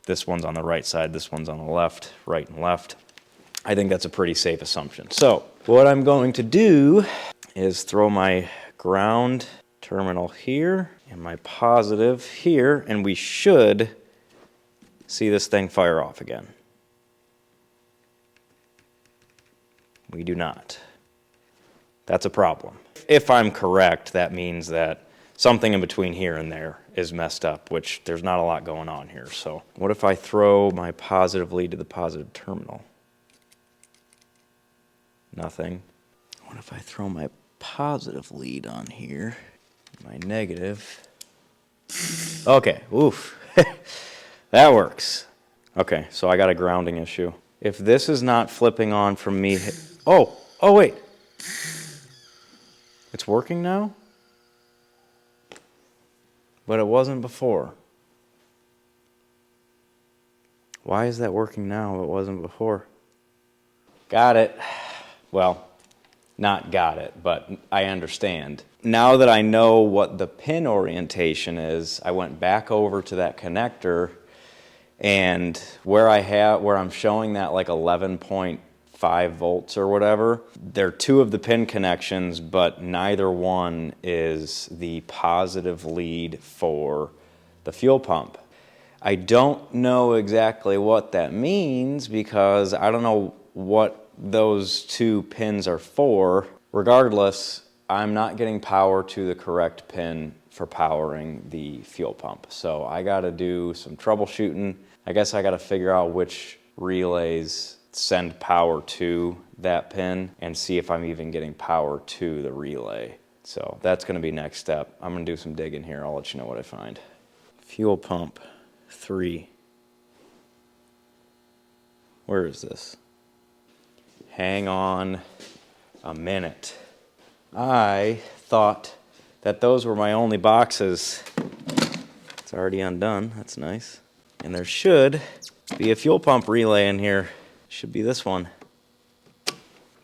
This one's on the right side, this one's on the left, right and left. I think that's a pretty safe assumption. So what I'm going to do is throw my ground terminal here and my positive here, and we should see this thing fire off again. We do not. That's a problem. If I'm correct, that means that something in between here and there is messed up, which there's not a lot going on here. So what if I throw my positive lead to the positive terminal? Nothing. What if I throw my positive lead on here, my negative? Okay, oof. That works. Okay, so I got a grounding issue. If this is not flipping on from me, oh wait. It's working now? But it wasn't before. Why is that working now if it wasn't before? Got it. Well, not got it, but I understand. Now that I know what the pin orientation is, I went back over to that connector, and where I'm showing that like 11.5 volts or whatever, there are 2 of the pin connections, but neither one is the positive lead for the fuel pump. I don't know exactly what that means because I don't know what those 2 pins are for. Regardless, I'm not getting power to the correct pin for powering the fuel pump. So I gotta do some troubleshooting. I guess I gotta figure out which relays send power to that pin and see if I'm even getting power to the relay. So that's gonna be next step. I'm gonna do some digging here. I'll let you know what I find. Fuel pump 3. Where is this? Hang on a minute. I thought that those were my only boxes. It's already undone. That's nice. And there should be a fuel pump relay in here. Should be this one.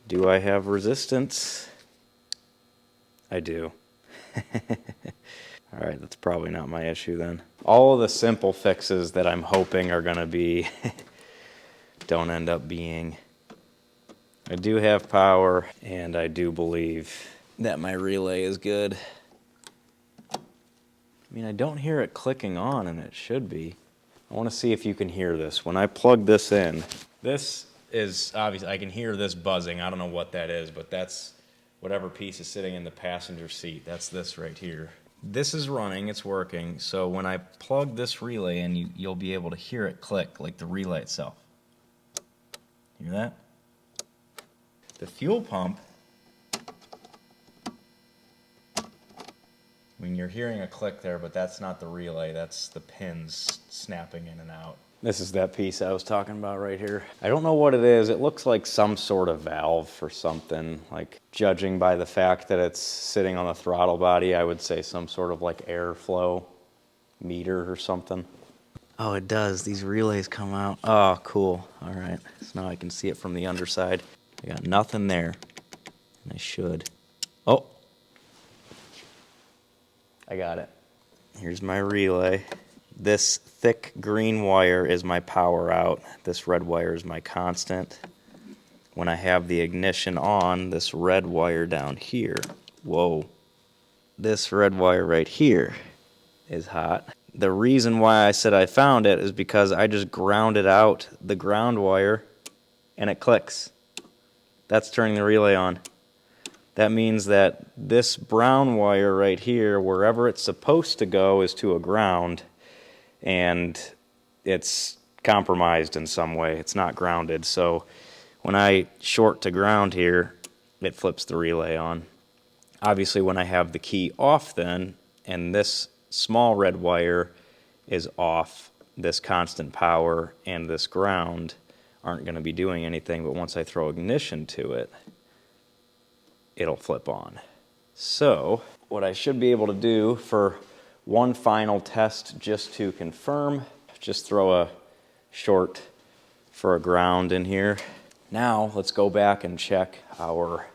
Do I have resistance? I do. All right, that's probably not my issue then. All of the simple fixes that I'm hoping are gonna be don't end up being. I do have power, and I do believe that my relay is good. I mean, I don't hear it clicking on, and it should be. I want to see if you can hear this. When I plug this in, this is obvious. I can hear this buzzing. I don't know what that is, but that's whatever piece is sitting in the passenger seat. That's this right here. This is running, it's working, so when I plug this relay in, you'll be able to hear it click, like the relay itself. Hear that? The fuel pump, I mean, you're hearing a click there, but that's not the relay, that's the pins snapping in and out. This is that piece I was talking about right here. I don't know what it is. It looks like some sort of valve or something. Like, judging by the fact that it's sitting on the throttle body, I would say some sort of like airflow meter or something. Oh, it does. These relays come out. Oh, cool. All right. So now I can see it from the underside. I got nothing there. And I should. Oh. I got it. Here's my relay. This thick green wire is my power out. This red wire is my constant. When I have the ignition on, this red wire down here, whoa, this red wire right here is hot. The reason why I said I found it is because I just grounded out the ground wire and it clicks. That's turning the relay on. That means that this brown wire right here, wherever it's supposed to go, is to a ground, and it's compromised in some way. It's not grounded. So when I short to ground here, it flips the relay on. Obviously, when I have the key off then, and this small red wire is off, this constant power and this ground aren't going to be doing anything, but once I throw ignition to it, it'll flip on. So what I should be able to do for one final test, just to confirm, just throw a short for a ground in here. Now let's go back and check our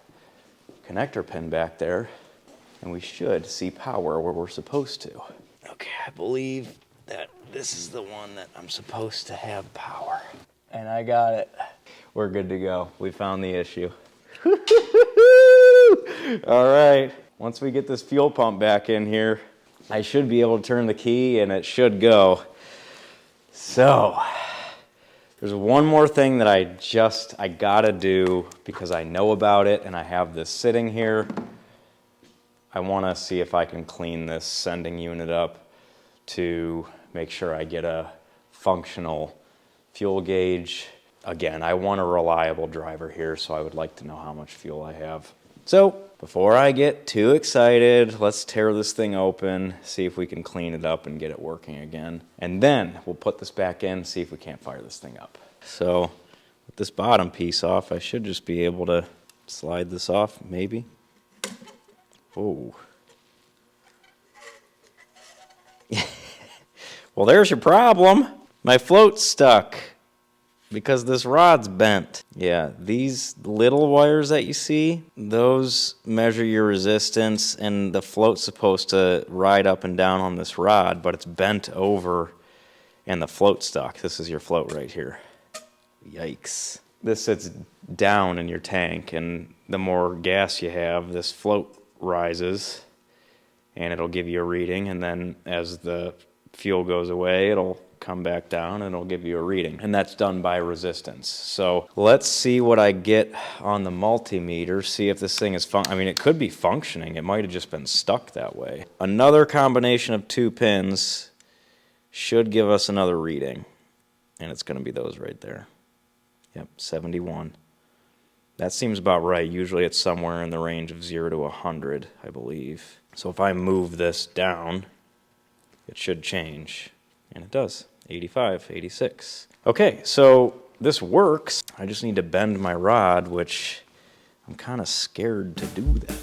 connector pin back there, and we should see power where we're supposed to. Okay, I believe that this is the one that I'm supposed to have power. And I got it. We're good to go. We found the issue. All right, once we get this fuel pump back in here, I should be able to turn the key and it should go. So, there's one more thing that I gotta do because I know about it and I have this sitting here. I wanna see if I can clean this sending unit up to make sure I get a functional fuel gauge. Again, I want a reliable driver here, so I would like to know how much fuel I have. So, before I get too excited, let's tear this thing open, see if we can clean it up and get it working again. And then we'll put this back in, see if we can't fire this thing up. So, with this bottom piece off, I should just be able to slide this off, maybe. Oh. Well, there's your problem. My float's stuck because this rod's bent. Yeah, these little wires that you see, those measure your resistance, and the float's supposed to ride up and down on this rod, but it's bent over and the float's stuck. This is your float right here. Yikes. This sits down in your tank, and the more gas you have, this float rises, and it'll give you a reading, and then as the fuel goes away, it'll come back down and it'll give you a reading, and that's done by resistance. So let's see what I get on the multimeter, see if this thing is I mean, it could be functioning. It might have just been stuck that way. Another combination of two pins should give us another reading, and it's going to be those right there. Yep, 71. That seems about right. Usually it's somewhere in the range of 0 to 100, I believe. So if I move this down, it should change, and it does. 85, 86. Okay, so this works. I just need to bend my rod, which I'm kind of scared to do that.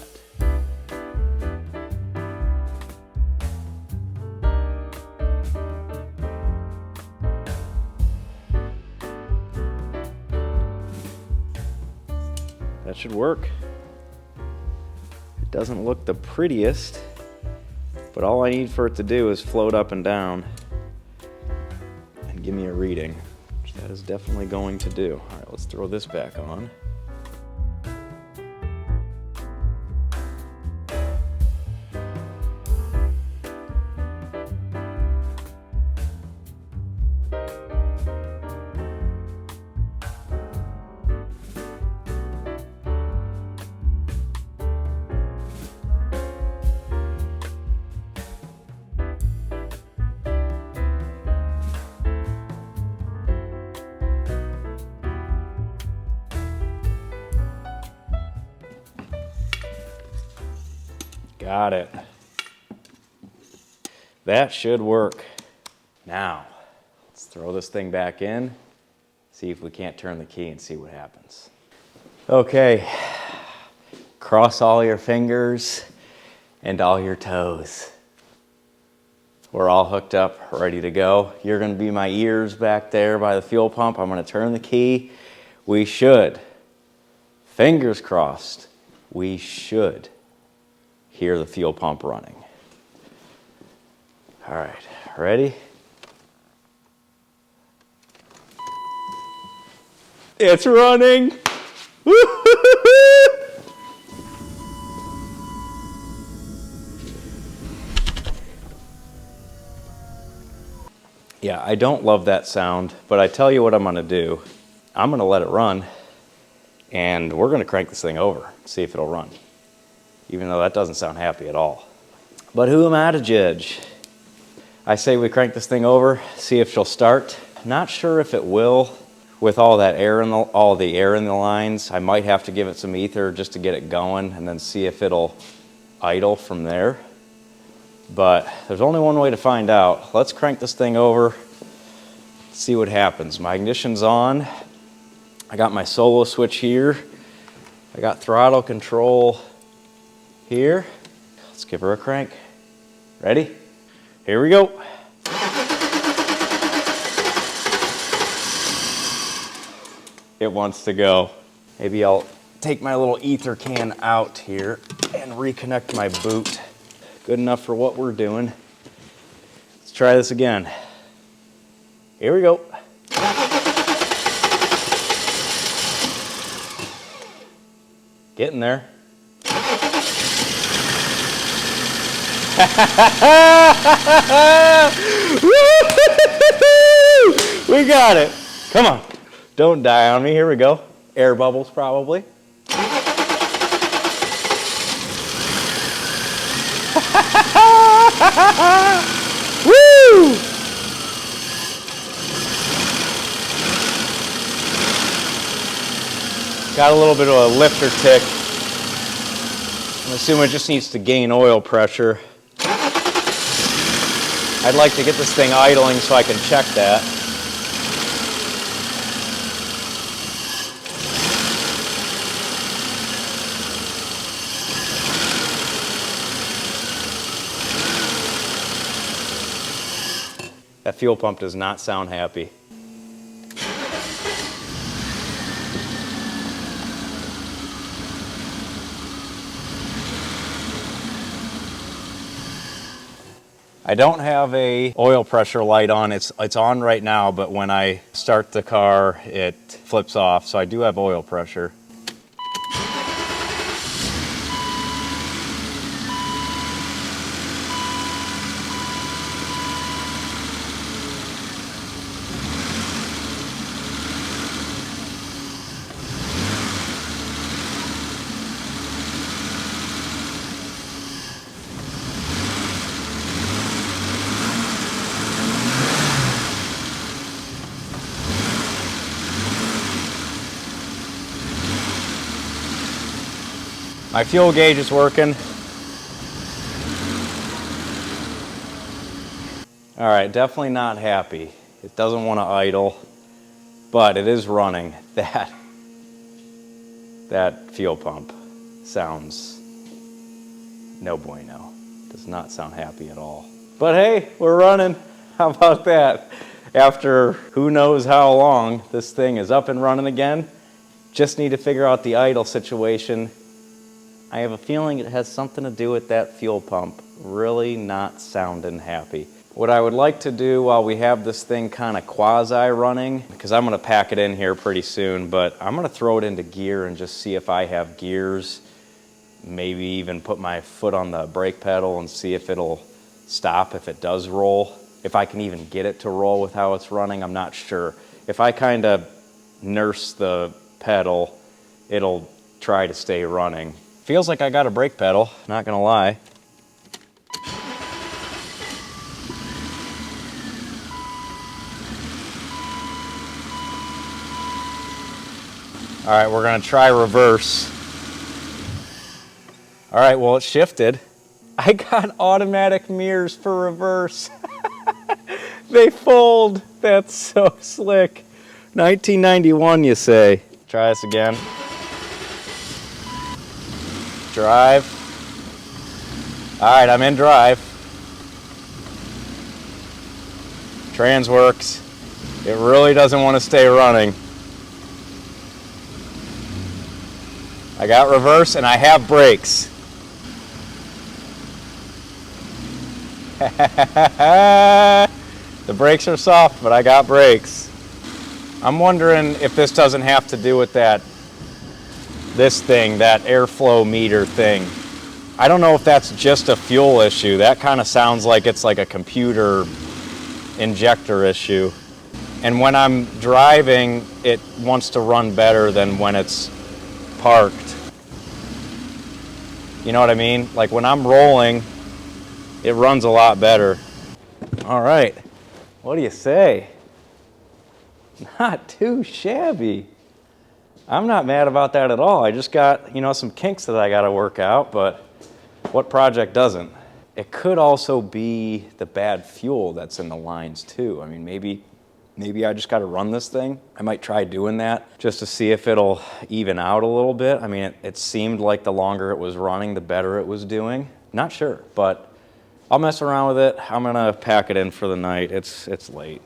That should work. It doesn't look the prettiest, but all I need for it to do is float up and down and give me a reading, which that is definitely going to do. All right, let's throw this back on. Got it. That should work. Now, let's throw this thing back in, see if we can't turn the key and see what happens. Okay, cross all your fingers and all your toes. We're all hooked up, ready to go. You're gonna be my ears back there by the fuel pump. I'm gonna turn the key. We should, fingers crossed, we should hear the fuel pump running. All right, ready? It's running! Yeah, I don't love that sound, but I tell you what I'm gonna do. I'm gonna let it run, and we're gonna crank this thing over, see if it'll run. Even though that doesn't sound happy at all. But who am I to judge? I say we crank this thing over, see if she'll start. Not sure if it will with all that air in the lines. I might have to give it some ether just to get it going and then see if it'll idle from there. But there's only one way to find out. Let's crank this thing over, see what happens. My ignition's on. I got my solo switch here. I got throttle control here. Let's give her a crank. Ready? Here we go. It wants to go. Maybe I'll take my little ether can out here and reconnect my boot. Good enough for what we're doing. Let's try this again. Here we go. Getting there. We got it. Come on. Don't die on me. Here we go. Air bubbles probably. Woo! Got a little bit of a lifter tick. I'm assuming it just needs to gain oil pressure. I'd like to get this thing idling so I can check that. That fuel pump does not sound happy. I don't have a oil pressure light on. It's on right now, but when I start the car, it flips off. So I do have oil pressure. My fuel gauge is working. All right, definitely not happy. It doesn't want to idle, but it is running. That fuel pump sounds no bueno. Does not sound happy at all. But hey, we're running. How about that? After who knows how long, this thing is up and running again, Just need to figure out the idle situation. I have a feeling it has something to do with that fuel pump really not sounding happy. What I would like to do while we have this thing kind of quasi-running, because I'm going to pack it in here pretty soon, but I'm going to throw it into gear and just see if I have gears. Maybe even put my foot on the brake pedal and see if it'll stop if it does roll. If I can even get it to roll with how it's running, I'm not sure. If I kind of nurse the pedal, it'll try to stay running. Feels like I got a brake pedal, not gonna lie. All right, we're gonna try reverse. All right, well, it shifted. I got automatic mirrors for reverse. They fold. That's so slick. 1991, you say. Try this again. Drive. All right, I'm in drive. Trans works. It really doesn't want to stay running. I got reverse and I have brakes. The brakes are soft, but I got brakes. I'm wondering if this doesn't have to do with this thing, that airflow meter thing. I don't know if that's just a fuel issue. That kind of sounds like it's like a computer injector issue. And when I'm driving, it wants to run better than when it's parked. You know what I mean? Like when I'm rolling, it runs a lot better. All right, what do you say? Not too shabby. I'm not mad about that at all. I just got, some kinks that I got to work out, but what project doesn't? It could also be the bad fuel that's in the lines too. I mean, maybe I just got to run this thing. I might try doing that just to see if it'll even out a little bit. I mean, it seemed like the longer it was running, the better it was doing. Not sure, but I'll mess around with it. I'm gonna pack it in for the night. It's late.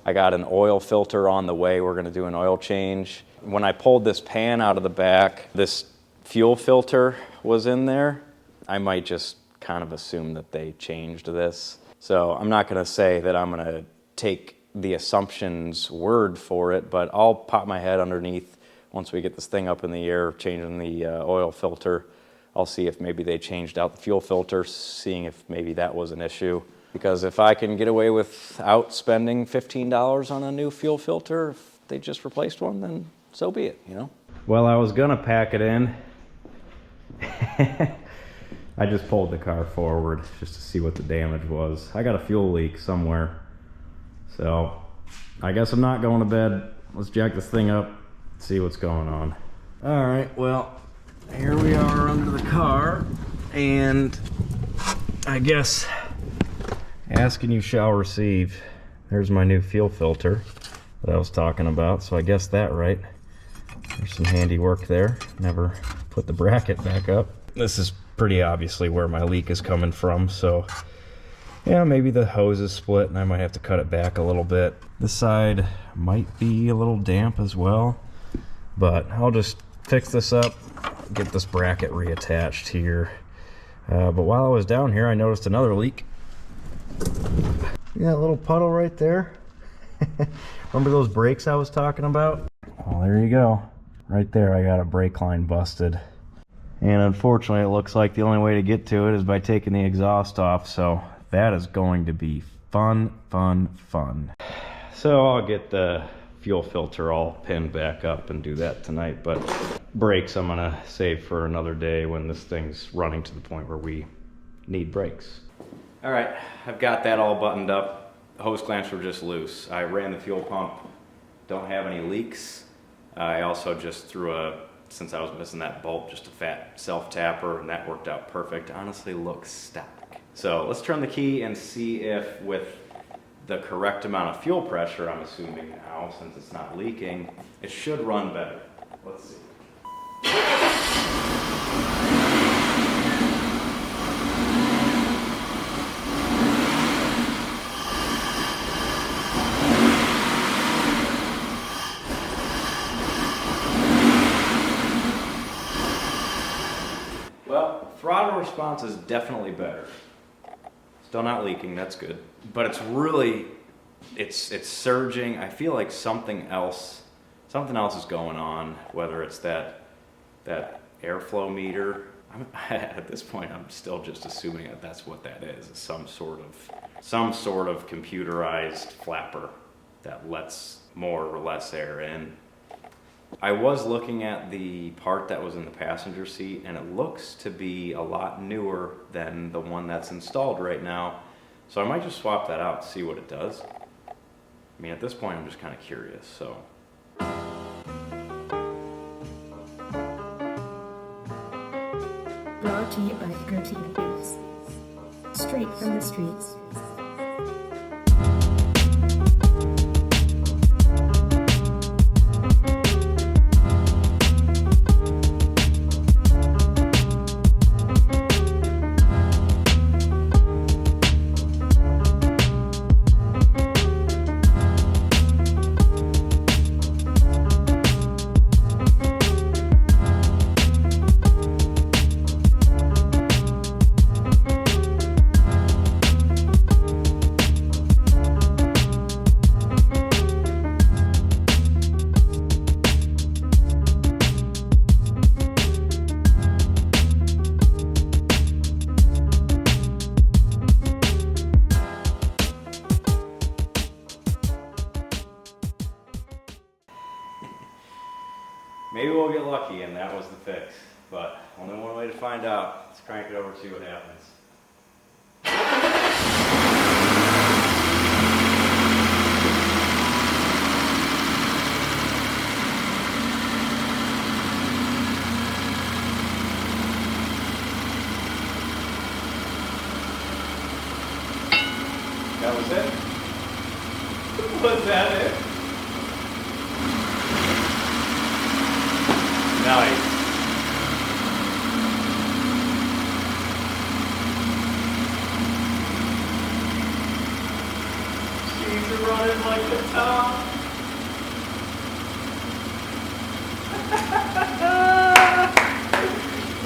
I got an oil filter on the way. We're gonna do an oil change. When I pulled this pan out of the back, this fuel filter was in there. I might just kind of assume that they changed this. So I'm not gonna say that I'm gonna take the assumption's word for it, but I'll pop my head underneath once we get this thing up in the air, changing the oil filter. I'll see if maybe they changed out the fuel filter, seeing if maybe that was an issue. Because if I can get away without spending $15 on a new fuel filter, if they just replaced one, then so be it, Well, I was gonna pack it in. I just pulled the car forward just to see what the damage was. I got a fuel leak somewhere. So I guess I'm not going to bed. Let's jack this thing up, see what's going on. All right, well, here we are under the car, and I guess asking you shall receive. There's my new fuel filter that I was talking about, so I guessed that right. There's some handiwork there. Never put the bracket back up. This is pretty obviously where my leak is coming from, so yeah, maybe the hose is split and I might have to cut it back a little bit. This side might be a little damp as well, but I'll just fix this up, get this bracket reattached here. But while I was down here, I noticed another leak. Yeah, a little puddle right there. Remember those brakes I was talking about? Well, there you go. Right there, I got a brake line busted. And unfortunately, it looks like the only way to get to it is by taking the exhaust off, so that is going to be fun. So I'll get the fuel filter all pinned back up and do that tonight, but brakes I'm gonna save for another day when this thing's running to the point where we need brakes. All right, I've got that all buttoned up. The hose clamps were just loose. I ran the fuel pump, don't have any leaks. I also just threw since I was missing that bolt, just a fat self-tapper, and that worked out perfect. Honestly, looks static. So let's turn the key and see if with the correct amount of fuel pressure, I'm assuming now, since it's not leaking, it should run better. Let's see. response is definitely better. Still not leaking, that's good. But it's really, it's surging. I feel like something else is going on, whether it's that airflow meter. At this point, I'm still just assuming that that's what that is some sort of computerized flapper that lets more or less air in. I was looking at the part that was in the passenger seat, and it looks to be a lot newer than the one that's installed right now. So I might just swap that out to see what it does. I mean, at this point, I'm just kind of curious, so. Brought to you by Gertie Hoovies. Straight from the streets. Maybe we'll get lucky and that was the fix, but only one way to find out. Let's crank it over and see what happens. That was it? Was that it? Nice. She's running like the top.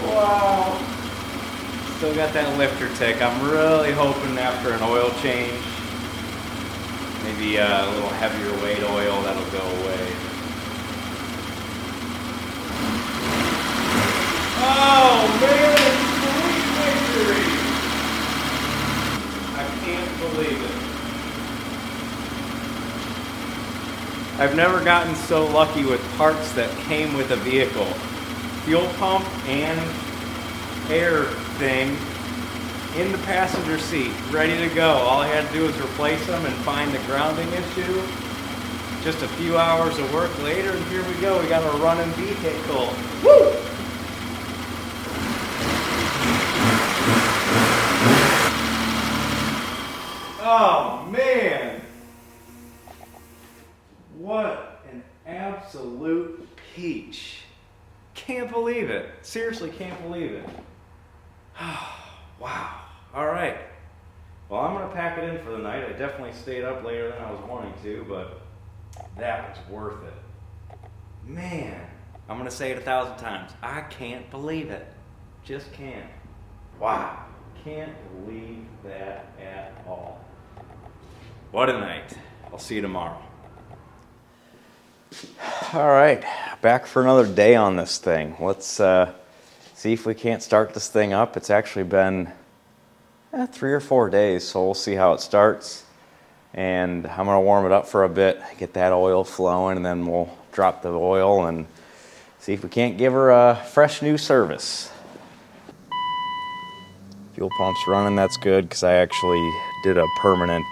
Wow. Still got that lifter tick. I'm really hoping after an oil change, maybe a little heavier weight oil, that'll go away. Oh man, sweet victory! I can't believe it. I've never gotten so lucky with parts that came with a vehicle. Fuel pump and air thing in the passenger seat, ready to go. All I had to do was replace them and find the grounding issue. Just a few hours of work later, and here we go. We got a running vehicle. Woo! Oh man, what an absolute peach. Can't believe it. Seriously can't believe it. Wow. All right. Well, I'm going to pack it in for the night. I definitely stayed up later than I was wanting to, but that was worth it. Man, I'm going to say it 1,000 times. I can't believe it. Just can't. Wow. Can't believe that at all. What a night. I'll see you tomorrow. All right, back for another day on this thing. Let's see if we can't start this thing up. It's actually been 3 or 4 days, so we'll see how it starts. And I'm gonna warm it up for a bit, get that oil flowing, and then we'll drop the oil and see if we can't give her a fresh new service. Fuel pump's running, that's good, because I actually did a permanent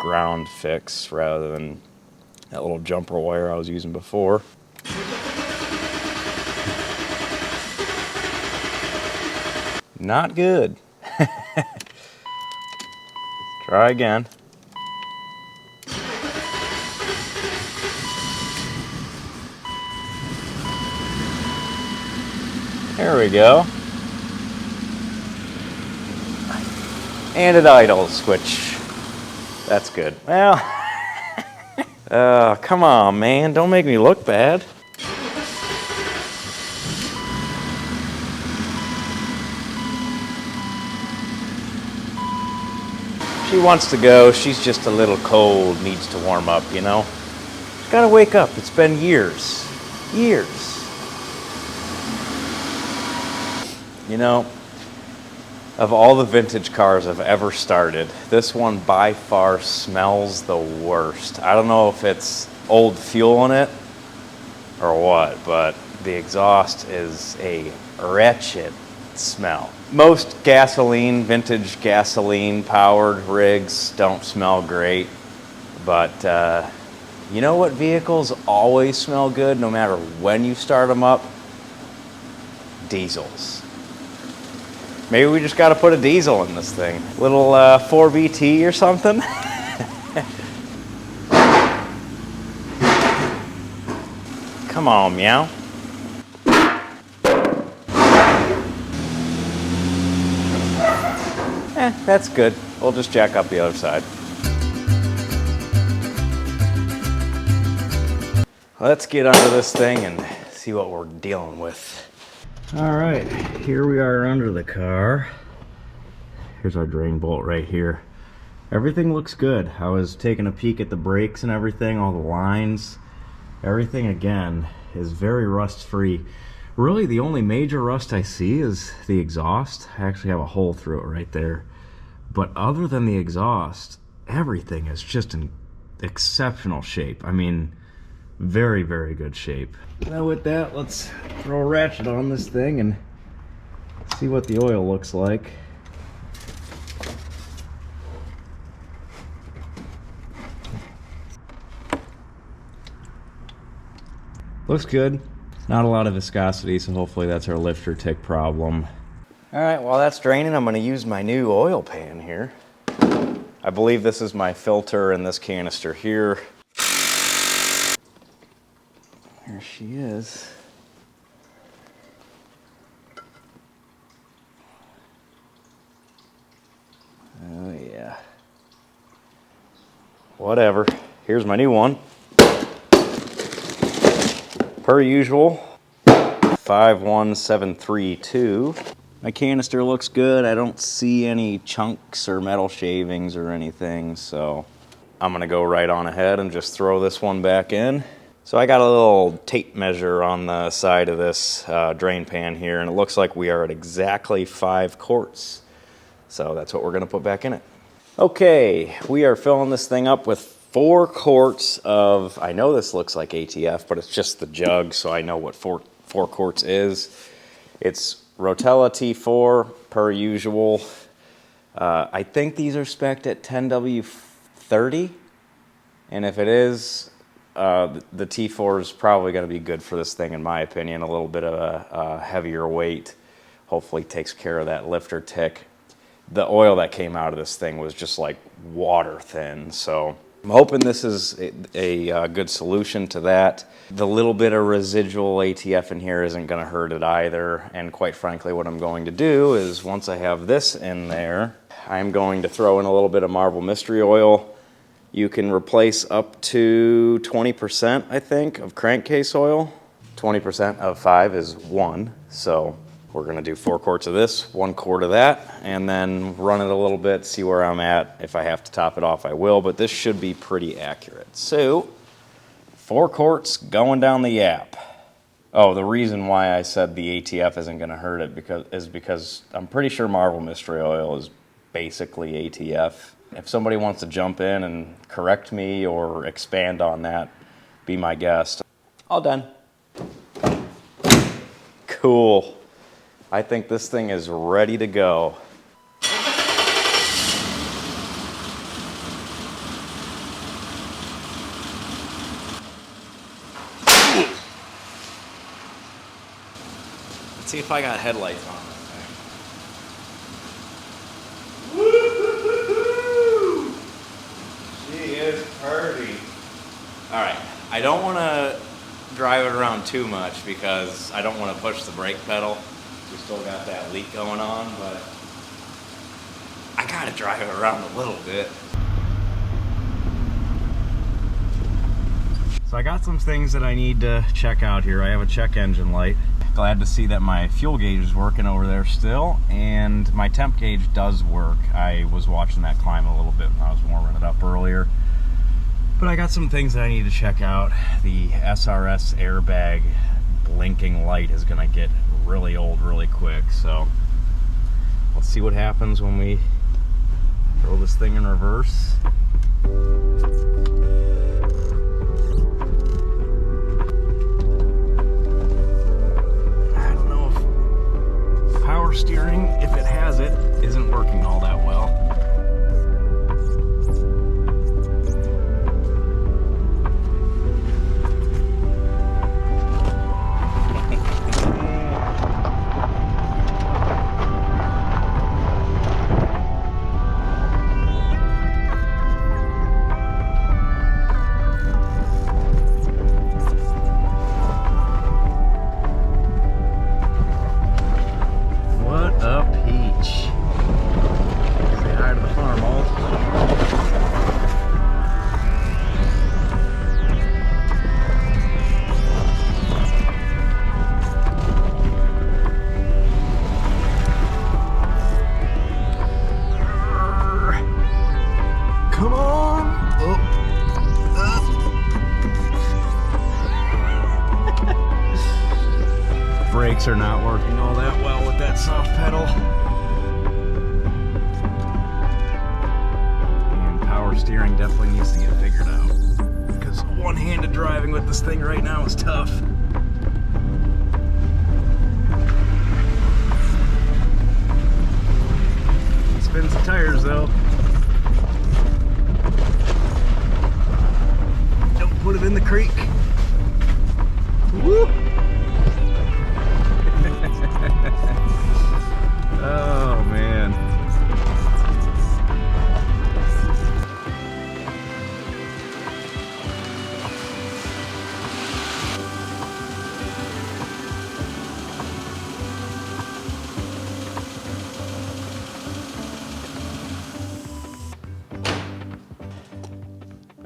ground fix rather than that little jumper wire I was using before. Not good. Try again. There we go. And it idles, which, that's good. Well, come on, man, don't make me look bad. She wants to go. She's just a little cold, needs to warm up, you know? She's gotta wake up. It's been years. Years. You know, of all the vintage cars I've ever started, this one by far smells the worst. I don't know if it's old fuel in it or what, but the exhaust is a wretched smell. Most gasoline, vintage gasoline powered rigs don't smell great, but you know what vehicles always smell good no matter when you start them up? Diesels. Maybe we just got to put a diesel in this thing. Little 4BT or something. Come on, meow. That's good. We'll just jack up the other side. Let's get under this thing and see what we're dealing with. All right, here we are under the car. Here's our drain bolt right here. Everything looks good. I was taking a peek at the brakes and everything, all the lines. Everything, again, is very rust-free. Really, the only major rust I see is the exhaust. I actually have a hole through it right there. But other than the exhaust, everything is just in exceptional shape. I mean, very, very good shape. Now with that, let's throw a ratchet on this thing and see what the oil looks like. Looks good. Not a lot of viscosity, so hopefully that's our lifter tick problem. All right, while that's draining, I'm gonna use my new oil pan here. I believe this is my filter in this canister here. There she is. Oh yeah. Whatever. Here's my new one. Per usual, 51732. My canister looks good. I don't see any chunks or metal shavings or anything, so I'm gonna go right on ahead and just throw this one back in. So I got a little tape measure on the side of this drain pan here, and it looks like we are at exactly 5 quarts. So that's what we're gonna put back in it. Okay, we are filling this thing up with 4 quarts of, I know this looks like ATF, but it's just the jug, so I know what 4 quarts is. It's Rotella T4, per usual. I think these are spec'd at 10W30, and if it is, the T4 is probably going to be good for this thing, in my opinion. A little bit of a heavier weight hopefully takes care of that lifter tick. The oil that came out of this thing was just like water thin, so I'm hoping this is a good solution to that. The little bit of residual ATF in here isn't going to hurt it either, and quite frankly what I'm going to do is once I have this in there, I'm going to throw in a little bit of Marble Mystery Oil. You can replace up to 20%, I think, of crankcase oil. 20% of 5 is 1, so we're gonna do 4 quarts of this, 1 quart of that, and then run it a little bit, see where I'm at. If I have to top it off, I will, but this should be pretty accurate. So, 4 quarts going down the yap. Oh, the reason why I said the ATF isn't gonna hurt it is because I'm pretty sure Marble Mystery Oil is basically ATF. If somebody wants to jump in and correct me or expand on that, be my guest. All done. Cool. I think this thing is ready to go. Let's see if I got headlights on. All right, I don't want to drive it around too much because I don't want to push the brake pedal. We still got that leak going on, but I gotta drive it around a little bit. So I got some things that I need to check out here. I have a check engine light. Glad to see that my fuel gauge is working over there still, and my temp gauge does work. I was watching that climb a little bit when I was warming it up earlier. But I got some things that I need to check out. The SRS airbag blinking light is gonna get really old really quick, so let's see what happens when we throw this thing in reverse. Power steering, if it has it, isn't working all that well. Brakes are not working all that well with that soft pedal. And power steering definitely needs to get figured out, because one-handed driving with this thing right now is tough. Spins the tires though. Don't put it in the creek. Woo! Oh man.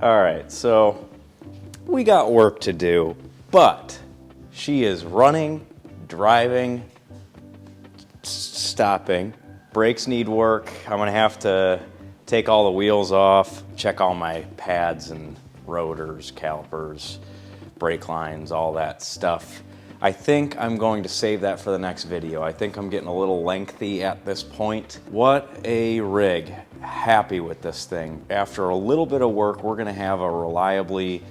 All right, so we got work to do, but she is running, driving, stopping. Brakes need work. I'm gonna have to take all the wheels off, check all my pads and rotors, calipers, brake lines, all that stuff. I think I'm going to save that for the next video. I think I'm getting a little lengthy at this point. What a rig. Happy with this thing. After a little bit of work, we're gonna have a reliably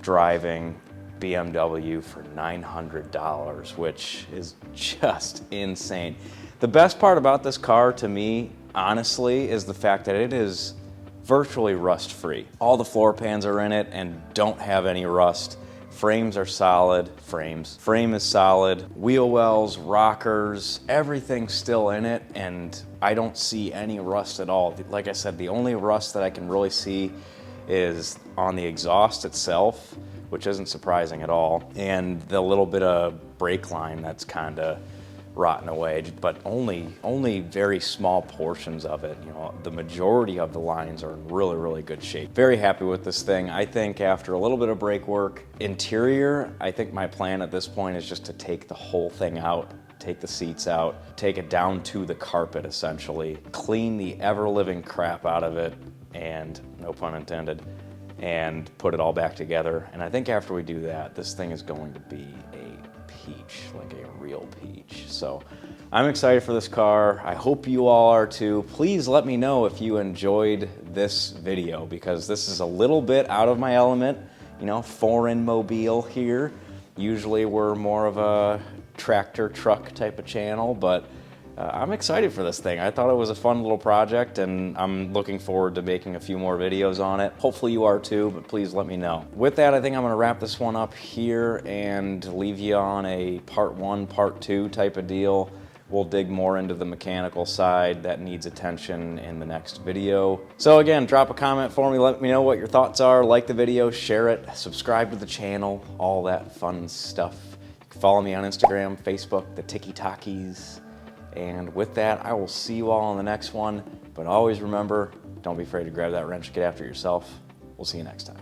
driving BMW for $900, which is just insane. The best part about this car to me, honestly, is the fact that it is virtually rust-free. All the floor pans are in it and don't have any rust. Frames are solid. Frame is solid. Wheel wells, rockers, everything's still in it, and I don't see any rust at all. Like I said, the only rust that I can really see is on the exhaust itself, which isn't surprising at all, and the little bit of brake line that's kind of rotten away, but only very small portions of it. You know, the majority of the lines are in really, really good shape. Very happy with this thing. I think after a little bit of brake work, interior, I think my plan at this point is just to take the whole thing out, take the seats out, take it down to the carpet essentially, clean the ever-living crap out of it, and no pun intended, and put it all back together. And I think after we do that, this thing is going to be a peach, like a real peach. So I'm excited for this car. I hope you all are too. Please let me know if you enjoyed this video, because this is a little bit out of my element, you know, foreign mobile here. Usually we're more of a tractor truck type of channel, but I'm excited for this thing. I thought it was a fun little project, and I'm looking forward to making a few more videos on it. Hopefully you are too, but please let me know. With that, I think I'm gonna wrap this one up here and leave you on a part 1, part 2 type of deal. We'll dig more into the mechanical side that needs attention in the next video. So again, drop a comment for me, let me know what your thoughts are, like the video, share it, subscribe to the channel, all that fun stuff. You can follow me on Instagram, Facebook, the Tiki-Takis. And with that, I will see you all on the next one. But always remember, don't be afraid to grab that wrench, get after yourself. We'll see you next time.